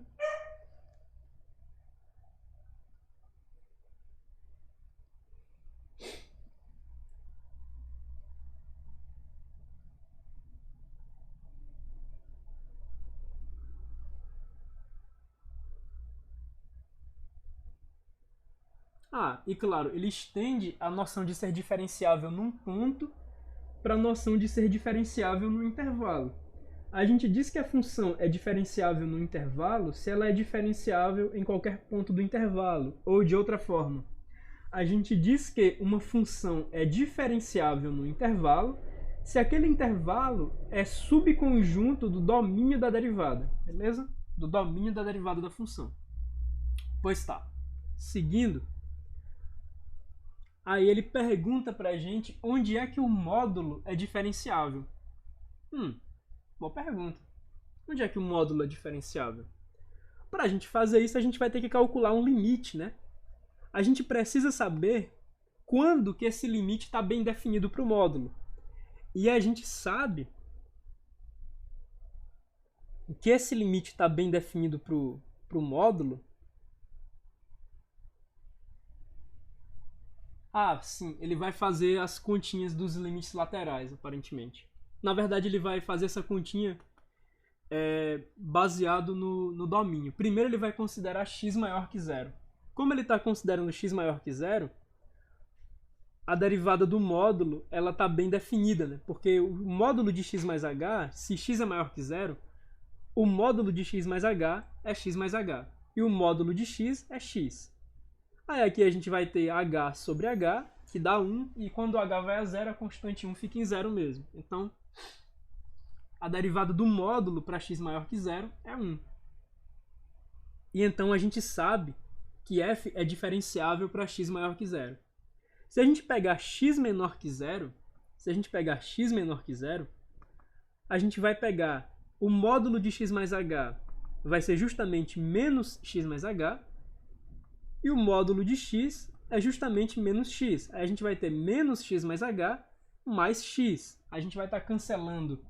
E claro, ele estende a noção de ser diferenciável num ponto para a noção de ser diferenciável no intervalo. A gente diz que a função é diferenciável no intervalo se ela é diferenciável em qualquer ponto do intervalo, ou de outra forma. A gente diz que uma função é diferenciável no intervalo se aquele intervalo é subconjunto do domínio da derivada, beleza? Do domínio da derivada da função. Pois tá. Seguindo, aí ele pergunta pra gente onde é que o módulo é diferenciável. Boa pergunta. Onde é que o módulo é diferenciável? Para a gente fazer isso, a gente vai ter que calcular um limite, né? A gente precisa saber quando que esse limite está bem definido para o módulo. E a gente sabe que esse limite está bem definido para o módulo. Sim, ele vai fazer as continhas dos limites laterais, aparentemente. Na verdade, ele vai fazer essa continha baseado no domínio. Primeiro, ele vai considerar x maior que zero. Como ele está considerando x maior que zero, a derivada do módulo ela está bem definida, né? Porque o módulo de x mais h, se x é maior que zero, o módulo de x mais h é x mais h. E o módulo de x é x. Aí aqui a gente vai ter h sobre h, que dá 1, e quando h vai a zero, a constante 1 fica em zero mesmo. Então, a derivada do módulo para x maior que zero é 1. E então a gente sabe que f é diferenciável para x maior que zero. Se a gente pegar x menor que zero, a gente vai pegar o módulo de x mais h, vai ser justamente menos x mais h, e o módulo de x é justamente menos x. Aí a gente vai ter menos x mais h mais x. A gente vai estar cancelando.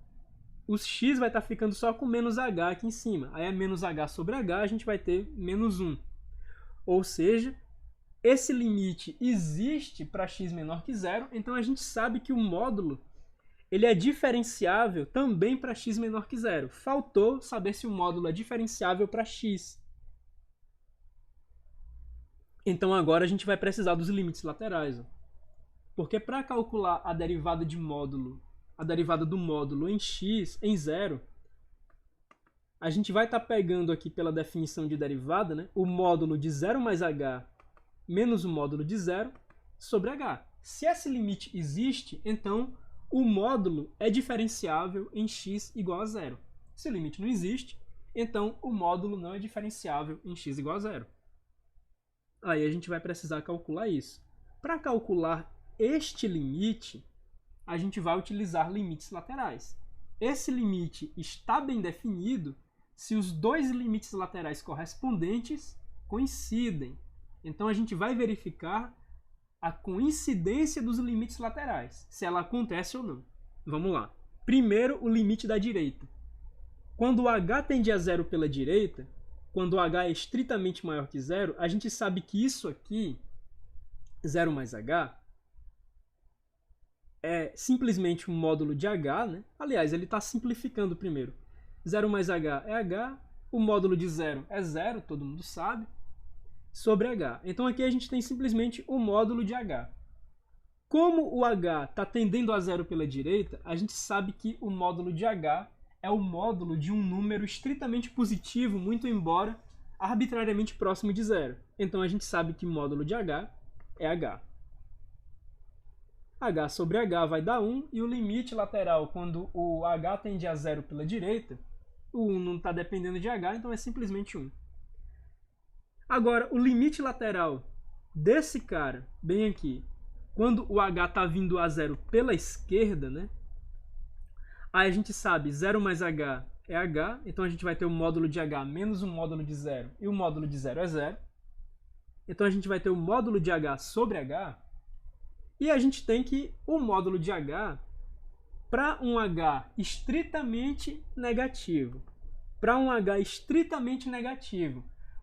Os x vai estar ficando só com menos h aqui em cima. Aí é menos h sobre h, a gente vai ter menos 1. Ou seja, esse limite existe para x menor que zero, então a gente sabe que o módulo ele é diferenciável também para x menor que zero. Faltou saber se o módulo é diferenciável para x. Então agora a gente vai precisar dos limites laterais. Porque para calcular a derivada do módulo em x, em zero, a gente vai estar pegando aqui pela definição de derivada, né, o módulo de 0 mais h menos o módulo de 0 sobre h. Se esse limite existe, então o módulo é diferenciável em x igual a zero. Se o limite não existe, então o módulo não é diferenciável em x igual a zero. Aí a gente vai precisar calcular isso. Para calcular este limite, a gente vai utilizar limites laterais. Esse limite está bem definido se os dois limites laterais correspondentes coincidem. Então a gente vai verificar a coincidência dos limites laterais, se ela acontece ou não. Vamos lá. Primeiro, o limite da direita. Quando o h tende a zero pela direita, quando o h é estritamente maior que zero, a gente sabe que isso aqui, 0 mais h, é simplesmente um módulo de h, né? Aliás, ele está simplificando primeiro. 0 mais h é h, o módulo de 0 é 0, todo mundo sabe, sobre h. Então aqui a gente tem simplesmente o módulo de h. Como o h está tendendo a 0 pela direita, a gente sabe que o módulo de h é o módulo de um número estritamente positivo, muito embora arbitrariamente próximo de 0. Então a gente sabe que o módulo de h é h. H sobre h vai dar 1, e o limite lateral, quando o h tende a 0 pela direita, o 1 não está dependendo de h, então é simplesmente 1. Agora, o limite lateral desse cara, bem aqui, quando o h está vindo a 0 pela esquerda, né? Aí a gente sabe 0 mais h é h, então a gente vai ter o módulo de h menos o módulo de 0, e o módulo de 0 é 0. Então a gente vai ter o módulo de h sobre h, e a gente tem que o módulo de h, para um h estritamente negativo,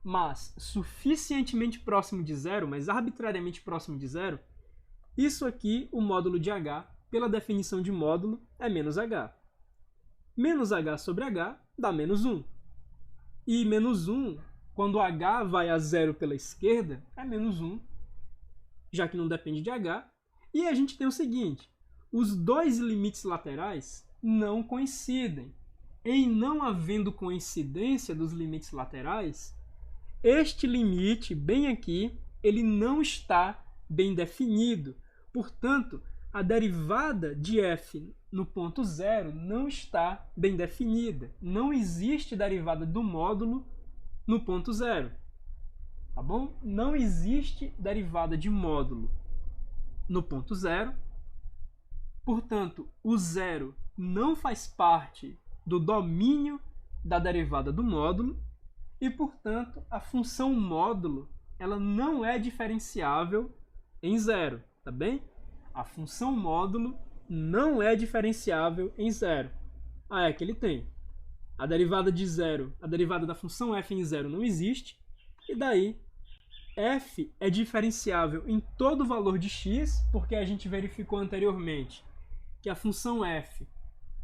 mas suficientemente próximo de 0, mas arbitrariamente próximo de 0, isso aqui, o módulo de h, pela definição de módulo, é menos h. Menos h sobre h dá menos 1. E menos 1, quando h vai a 0 pela esquerda, é menos 1, já que não depende de h. E a gente tem o seguinte, os dois limites laterais não coincidem. Em não havendo coincidência dos limites laterais, este limite, bem aqui, ele não está bem definido. Portanto, a derivada de f no ponto 0 não está bem definida. Não existe derivada do módulo no ponto 0. Tá bom? Não existe derivada de módulo no ponto 0. Portanto, o 0 não faz parte do domínio da derivada do módulo e, portanto, a função módulo ela não é diferenciável em 0, tá bem? A função módulo não é diferenciável em 0. É que ele tem. A derivada de 0, a derivada da função f em 0 não existe, e daí f é diferenciável em todo valor de x, porque a gente verificou anteriormente que a função f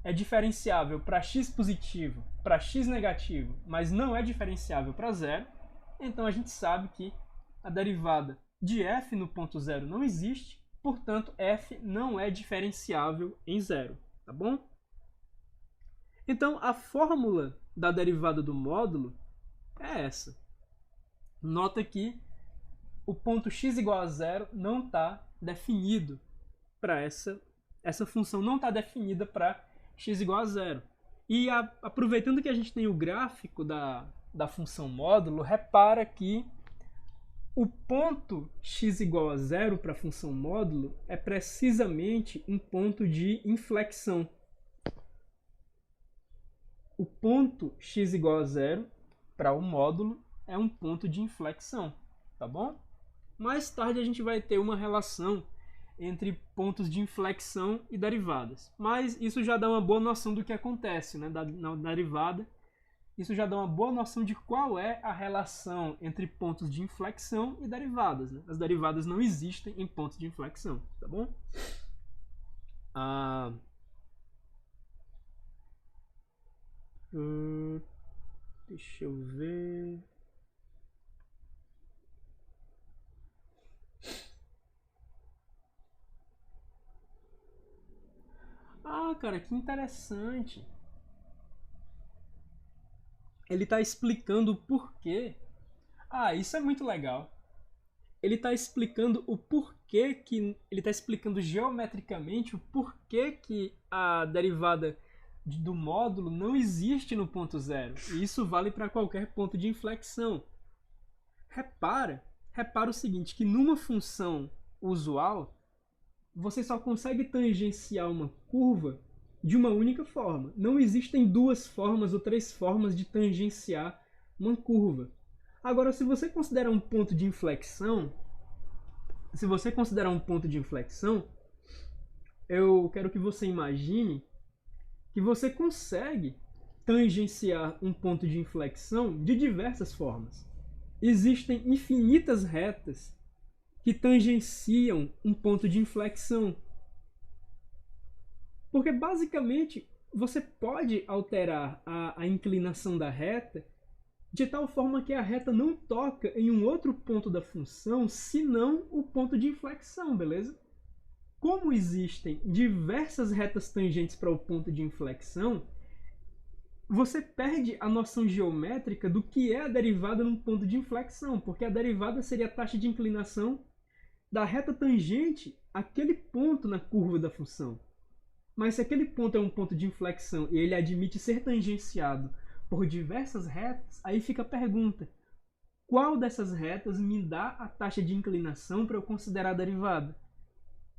é diferenciável para x positivo, para x negativo, mas não é diferenciável para 0. Então a gente sabe que a derivada de f no ponto 0 não existe, portanto f não é diferenciável em 0, tá bom? Então a fórmula da derivada do módulo é essa. Nota que o ponto x igual a 0 não está definido para essa função, não está definida para x igual a 0. E aproveitando que a gente tem o gráfico da função módulo, repara que o ponto x igual a 0 para a função módulo é precisamente um ponto de inflexão. O ponto x igual a 0 para o módulo é um ponto de inflexão, tá bom? Mais tarde a gente vai ter uma relação entre pontos de inflexão e derivadas. Mas isso já dá uma boa noção do que acontece, né? Na derivada. Isso já dá uma boa noção de qual é a relação entre pontos de inflexão e derivadas, né? As derivadas não existem em pontos de inflexão, tá bom? Deixa eu ver... cara, que interessante. Ele está explicando o porquê. Isso é muito legal. Ele está explicando o porquê que... Ele está explicando geometricamente o porquê que a derivada do módulo não existe no ponto 0. E isso vale para qualquer ponto de inflexão. Repara o seguinte, que numa função usual, você só consegue tangenciar uma curva de uma única forma. Não existem duas formas ou três formas de tangenciar uma curva. Agora, se você considerar um ponto de inflexão, eu quero que você imagine que você consegue tangenciar um ponto de inflexão de diversas formas. Existem infinitas retas que tangenciam um ponto de inflexão. Porque, basicamente, você pode alterar a inclinação da reta de tal forma que a reta não toca em um outro ponto da função, senão o ponto de inflexão, beleza? Como existem diversas retas tangentes para o ponto de inflexão, você perde a noção geométrica do que é a derivada num ponto de inflexão, porque a derivada seria a taxa de inclinação da reta tangente àquele ponto na curva da função. Mas se aquele ponto é um ponto de inflexão e ele admite ser tangenciado por diversas retas, aí fica a pergunta: qual dessas retas me dá a taxa de inclinação para eu considerar a derivada?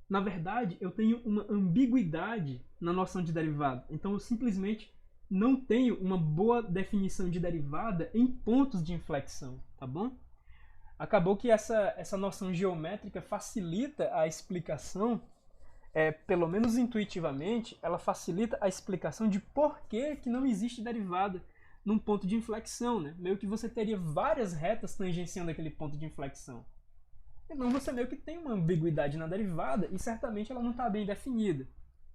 Na verdade, eu tenho uma ambiguidade na noção de derivada, então eu simplesmente não tenho uma boa definição de derivada em pontos de inflexão, tá bom? Acabou que essa noção geométrica facilita a explicação, pelo menos intuitivamente, ela facilita a explicação de por que não existe derivada num ponto de inflexão, né? Meio que você teria várias retas tangenciando aquele ponto de inflexão. Então você meio que tem uma ambiguidade na derivada e certamente ela não está bem definida.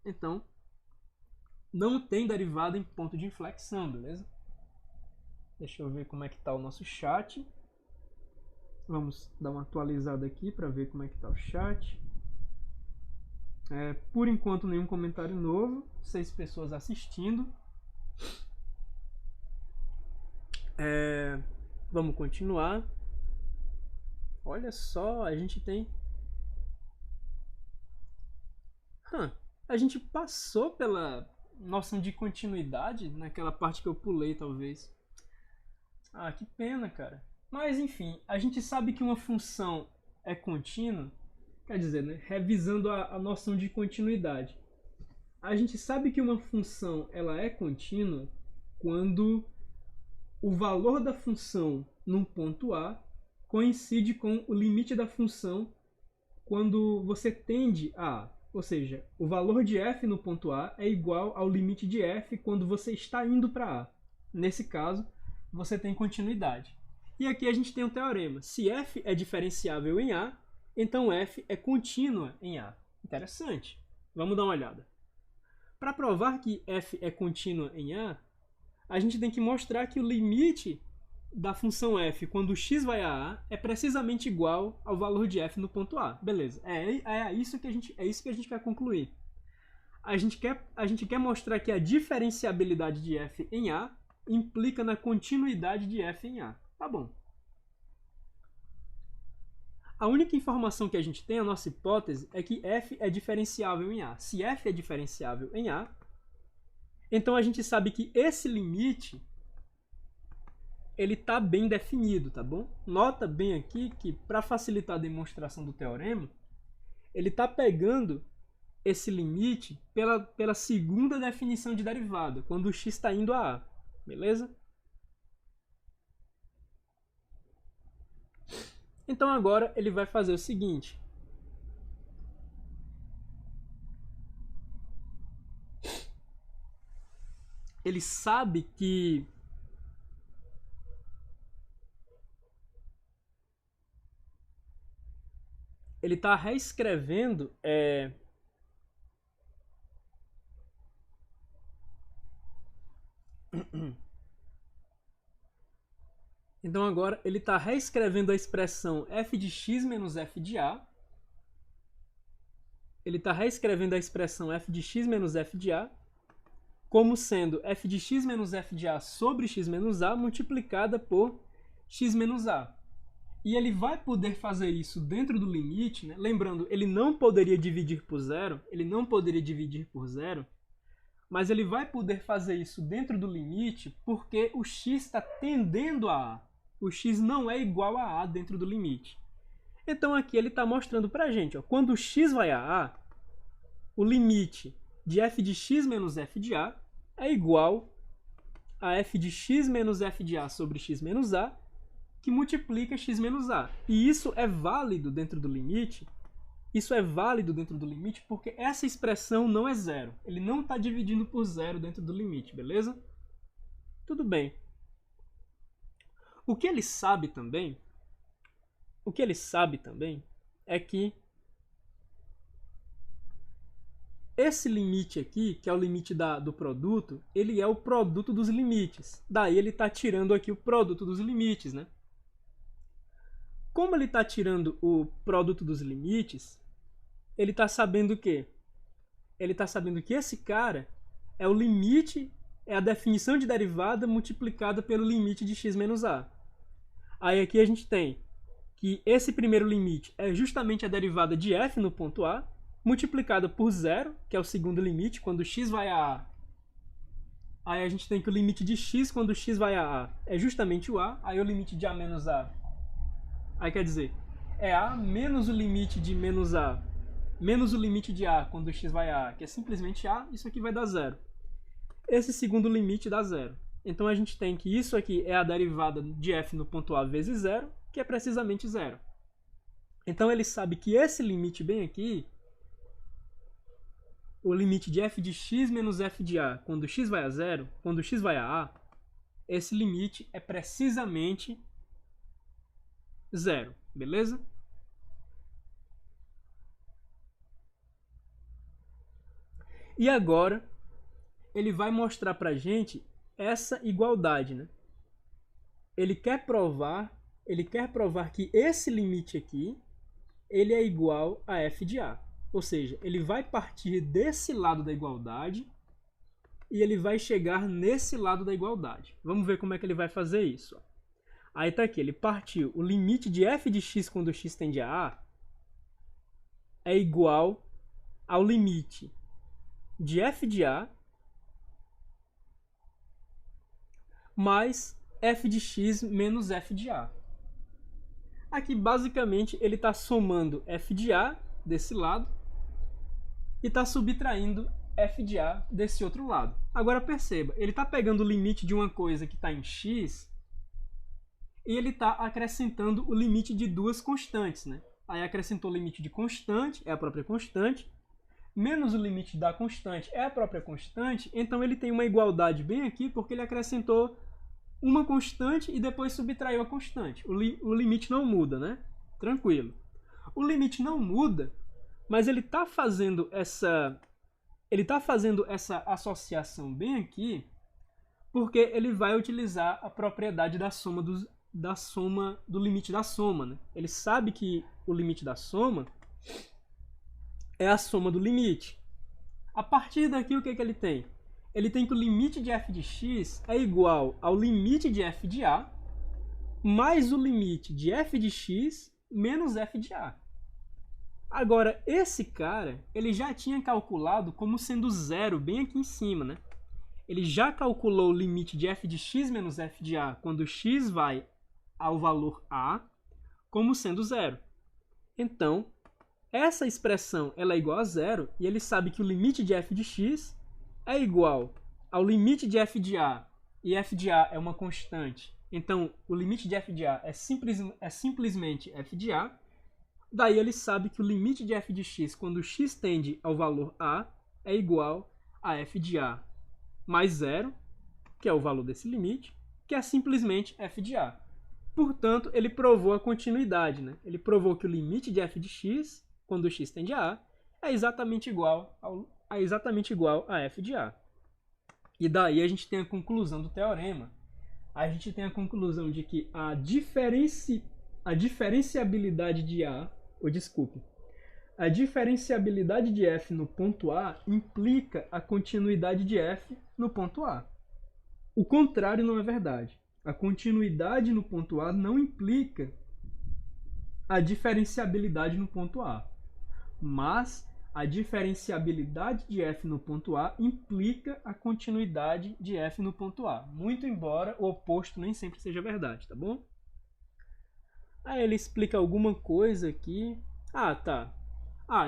Então, não tem derivada em ponto de inflexão, beleza? Deixa eu ver como é que está o nosso chat. Vamos dar uma atualizada aqui para ver como é que está o chat. Por enquanto, nenhum comentário novo. 6 pessoas assistindo. Vamos continuar. Olha só, a gente tem... a gente passou pela noção de continuidade naquela parte que eu pulei, talvez. Ah, que pena, cara. Mas, enfim, a gente sabe que uma função é contínua, quer dizer, né, revisando a noção de continuidade. A gente sabe que uma função ela é contínua quando o valor da função num ponto A coincide com o limite da função quando você tende a A. Ou seja, o valor de f no ponto A é igual ao limite de f quando você está indo para A. Nesse caso, você tem continuidade. E aqui a gente tem um teorema. Se f é diferenciável em A, então f é contínua em A. Interessante. Vamos dar uma olhada. Para provar que f é contínua em A, a gente tem que mostrar que o limite da função f quando x vai a A é precisamente igual ao valor de f no ponto A. Beleza, é isso que a gente quer concluir. A gente quer mostrar que a diferenciabilidade de f em A implica na continuidade de f em A. Tá bom. A única informação que a gente tem, a nossa hipótese, é que f é diferenciável em A. Se f é diferenciável em A, então a gente sabe que esse limite ele está bem definido, tá bom? Nota bem aqui que, para facilitar a demonstração do teorema, ele está pegando esse limite pela segunda definição de derivada, quando o x está indo a A, beleza? Então agora ele vai fazer o seguinte. Ele sabe que ele está reescrevendo então agora ele está reescrevendo a expressão f de x menos f de A. Ele está reescrevendo a expressão f de x menos f de A como sendo f de x menos f de A sobre x menos A multiplicada por x menos A. E ele vai poder fazer isso dentro do limite, né? Lembrando, ele não poderia dividir por zero, mas ele vai poder fazer isso dentro do limite porque o x está tendendo a A. O x não é igual a A dentro do limite. Então aqui ele está mostrando para a gente, ó, quando o x vai a A, o limite de f de x menos f de A é igual a f de x menos f de A sobre x menos A, que multiplica x menos A. E isso é válido dentro do limite. Isso é válido dentro do limite porque essa expressão não é zero. Ele não está dividindo por zero dentro do limite, beleza? Tudo bem. O que ele sabe também é que esse limite aqui, que é o limite do produto, ele é o produto dos limites. Daí ele está tirando aqui o produto dos limites, né? Como ele está tirando o produto dos limites, ele está sabendo o quê? Ele está sabendo que esse cara é o limite, é a definição de derivada multiplicada pelo limite de x menos a. Aí aqui a gente tem que esse primeiro limite é justamente a derivada de f no ponto A, multiplicada por zero, que é o segundo limite, quando x vai a A. Aí a gente tem que o limite de x quando x vai a A é justamente o A, aí o limite de A menos A. Aí quer dizer, é A menos o limite de menos A, menos o limite de A quando x vai a A, que é simplesmente A, isso aqui vai dar zero. Esse segundo limite dá zero. Então a gente tem que isso aqui é a derivada de f no ponto A vezes zero, que é precisamente zero. Então ele sabe que esse limite bem aqui, o limite de f de x menos f de A, quando x vai a zero, quando x vai a A, esse limite é precisamente zero, beleza? E agora ele vai mostrar pra gente essa igualdade, né? Ele quer provar que esse limite aqui, ele é igual a f de A. Ou seja, ele vai partir desse lado da igualdade e ele vai chegar nesse lado da igualdade. Vamos ver como é que ele vai fazer isso. Aí tá aqui, ele partiu. O limite de f de x quando x tende a A é igual ao limite de f de A mais f de x menos f de A. Aqui, basicamente, ele está somando f de A desse lado e está subtraindo f de A desse outro lado. Agora, perceba, ele está pegando o limite de uma coisa que está em x e ele está acrescentando o limite de duas constantes, né? Aí acrescentou o limite de constante, é a própria constante, menos o limite da constante é a própria constante, então ele tem uma igualdade bem aqui porque ele acrescentou uma constante e depois subtraiu a constante. O limite não muda, né? Tranquilo. O limite não muda, mas ele está fazendo essa associação bem aqui porque ele vai utilizar a propriedade da soma do limite da soma, né? Ele sabe que o limite da soma é a soma do limite. A partir daqui, o que ele tem? Ele tem que o limite de f de x é igual ao limite de f de A mais o limite de f de x menos f de A. Agora, esse cara, ele já tinha calculado como sendo zero bem aqui em cima, né? Ele já calculou o limite de f de x menos f de A quando x vai ao valor A como sendo zero. Então, essa expressão ela é igual a zero e ele sabe que o limite de f de x é igual ao limite de f de A, e f de A é uma constante. Então, o limite de f de A é simplesmente f de A. Daí ele sabe que o limite de f de x, quando x tende ao valor A, é igual a f de A mais zero, que é o valor desse limite, que é simplesmente f de A. Portanto, ele provou a continuidade, né? Ele provou que o limite de f de x, quando x tende a A, é exatamente igual a f de A. E daí a gente tem a conclusão do teorema. A gente tem a conclusão de que a diferenciabilidade de A, a diferenciabilidade de f no ponto A implica a continuidade de f no ponto A. O contrário não é verdade. A continuidade no ponto A não implica a diferenciabilidade no ponto A. Mas a diferenciabilidade de f no ponto A implica a continuidade de f no ponto A. Muito embora o oposto nem sempre seja verdade, tá bom? Aí ele explica alguma coisa aqui. Ah, tá.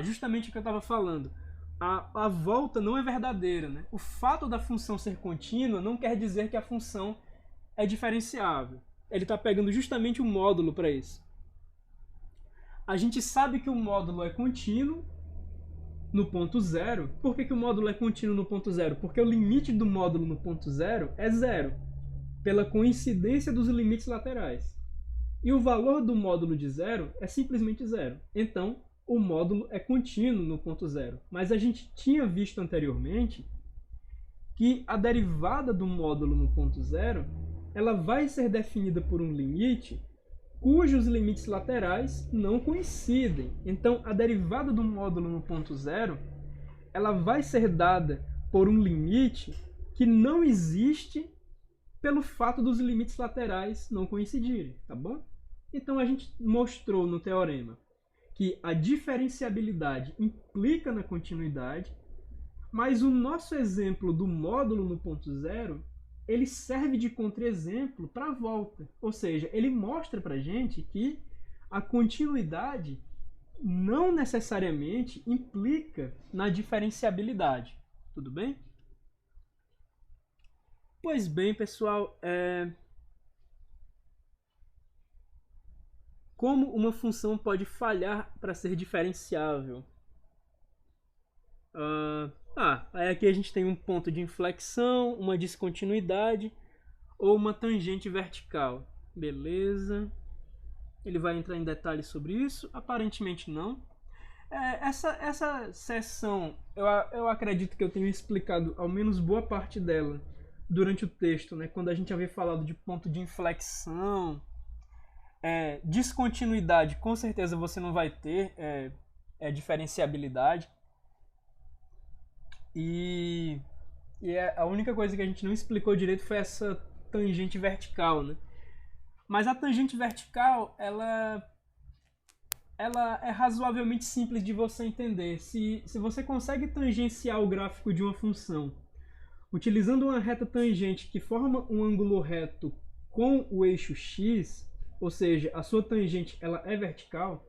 Justamente o que eu estava falando. A volta não é verdadeira, né? O fato da função ser contínua não quer dizer que a função é diferenciável. Ele está pegando justamente o módulo para isso. A gente sabe que o módulo é contínuo no ponto zero. Por que o módulo é contínuo no ponto zero? Porque o limite do módulo no ponto zero é zero, pela coincidência dos limites laterais. E o valor do módulo de zero é simplesmente zero. Então, o módulo é contínuo no ponto zero. Mas a gente tinha visto anteriormente que a derivada do módulo no ponto zero, ela vai ser definida por um limite cujos limites laterais não coincidem. Então, a derivada do módulo no ponto zero, ela vai ser dada por um limite que não existe pelo fato dos limites laterais não coincidirem, tá bom? Então, a gente mostrou no teorema que a diferenciabilidade implica na continuidade, mas o nosso exemplo do módulo no ponto zero, ele serve de contra-exemplo para a volta. Ou seja, ele mostra para a gente que a continuidade não necessariamente implica na diferenciabilidade. Tudo bem? Pois bem, pessoal, como uma função pode falhar para ser diferenciável? Aí aqui a gente tem um ponto de inflexão, uma descontinuidade ou uma tangente vertical. Beleza. Ele vai entrar em detalhes sobre isso? Aparentemente não. Essa seção, eu acredito que eu tenho explicado ao menos boa parte dela durante o texto, né? Quando a gente havia falado de ponto de inflexão. Descontinuidade, com certeza você não vai ter diferenciabilidade. E a única coisa que a gente não explicou direito foi essa tangente vertical, né? Mas a tangente vertical, ela é razoavelmente simples de você entender. Se você consegue tangenciar o gráfico de uma função utilizando uma reta tangente que forma um ângulo reto com o eixo x, ou seja, a sua tangente ela é vertical,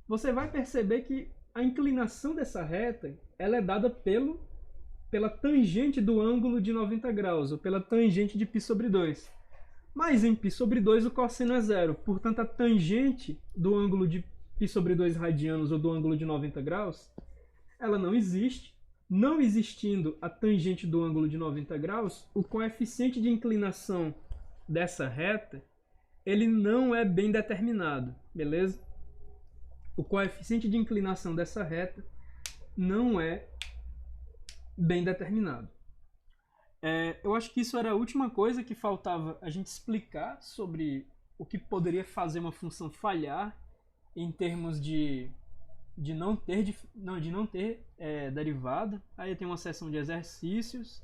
você vai perceber que a inclinação dessa reta ela é dada pela tangente do ângulo de 90 graus, ou pela tangente de π sobre 2. Mas em π sobre 2 o cosseno é zero, portanto a tangente do ângulo de π sobre 2 radianos, ou do ângulo de 90 graus, ela não existe. Não existindo a tangente do ângulo de 90 graus, o coeficiente de inclinação dessa reta, ele não é bem determinado, beleza? O coeficiente de inclinação dessa reta não é bem determinado. Eu acho que isso era a última coisa que faltava a gente explicar sobre o que poderia fazer uma função falhar em termos de não ter derivada. Aí tem uma seção de exercícios.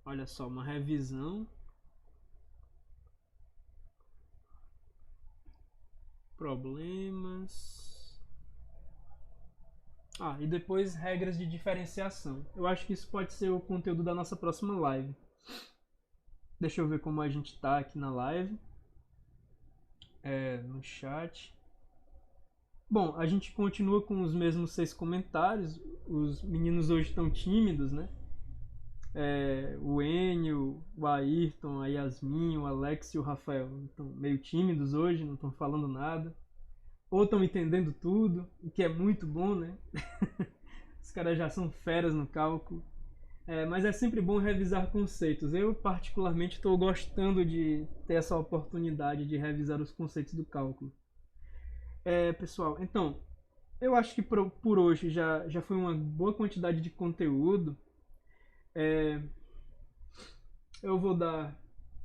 Olha só, uma revisão. Problemas. E depois regras de diferenciação. Eu acho que isso pode ser o conteúdo da nossa próxima live. Deixa eu ver como a gente tá aqui na live. No chat. Bom, a gente continua com os mesmos 6 comentários. Os meninos hoje estão tímidos, né? O Enio, o Ayrton, a Yasmin, o Alex e o Rafael estão meio tímidos hoje, não estão falando nada. Ou estão entendendo tudo, o que é muito bom, né? Os caras já são feras no cálculo. Mas é sempre bom revisar conceitos. Eu, particularmente, estou gostando de ter essa oportunidade de revisar os conceitos do cálculo. Pessoal, então, eu acho que por hoje já foi uma boa quantidade de conteúdo. Eu vou dar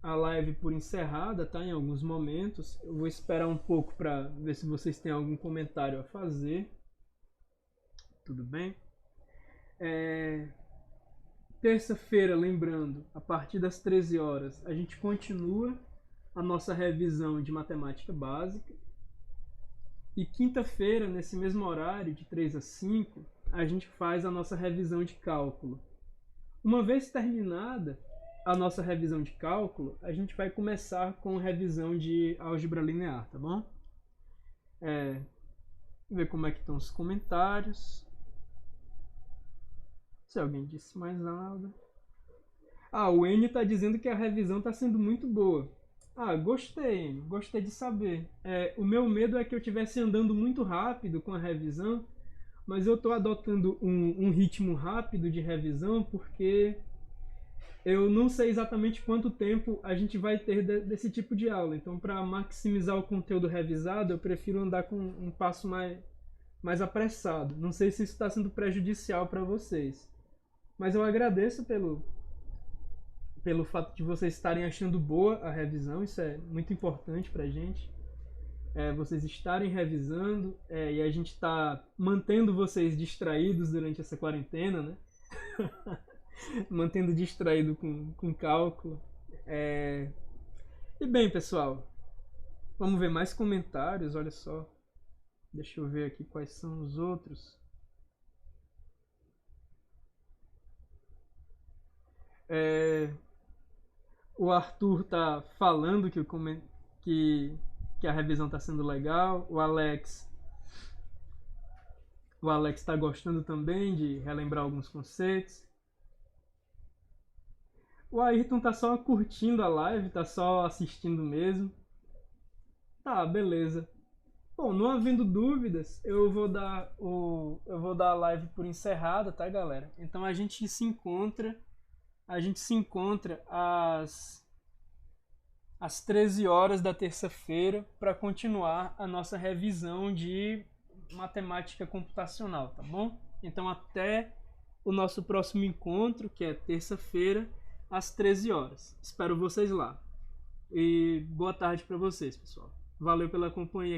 a live por encerrada, tá? Em alguns momentos. Eu vou esperar um pouco para ver se vocês têm algum comentário a fazer. Tudo bem? Terça-feira, lembrando, a partir das 13 horas, a gente continua a nossa revisão de matemática básica. E quinta-feira, nesse mesmo horário, de 3 a 5, a gente faz a nossa revisão de cálculo. Uma vez terminada a nossa revisão de cálculo, a gente vai começar com a revisão de álgebra linear, tá bom? Ver como é que estão os comentários. Se alguém disse mais nada. O Enio está dizendo que a revisão está sendo muito boa. Gostei, Enio. Gostei de saber. O meu medo é que eu estivesse andando muito rápido com a revisão, mas eu estou adotando um ritmo rápido de revisão porque Eu não sei exatamente quanto tempo a gente vai ter desse tipo de aula. Então, para maximizar o conteúdo revisado, eu prefiro andar com um passo mais apressado. Não sei se isso está sendo prejudicial para vocês. Mas eu agradeço pelo fato de vocês estarem achando boa a revisão. Isso é muito importante para a gente. Vocês estarem revisando e a gente está mantendo vocês distraídos durante essa quarentena, né? Mantendo distraído com cálculo. E bem, pessoal, vamos ver mais comentários, olha só. Deixa eu ver aqui quais são os outros. O Arthur tá falando que a revisão tá sendo legal. O Alex tá gostando também de relembrar alguns conceitos. O Ayrton tá só curtindo a live, tá só assistindo mesmo. Tá, beleza. Bom, não havendo dúvidas, eu vou dar a live por encerrada, tá, galera? Então a gente se encontra às 13 horas da terça-feira para continuar a nossa revisão de matemática computacional, tá bom? Então até o nosso próximo encontro, que é terça-feira, às 13 horas. Espero vocês lá. E boa tarde para vocês, pessoal. Valeu pela companhia.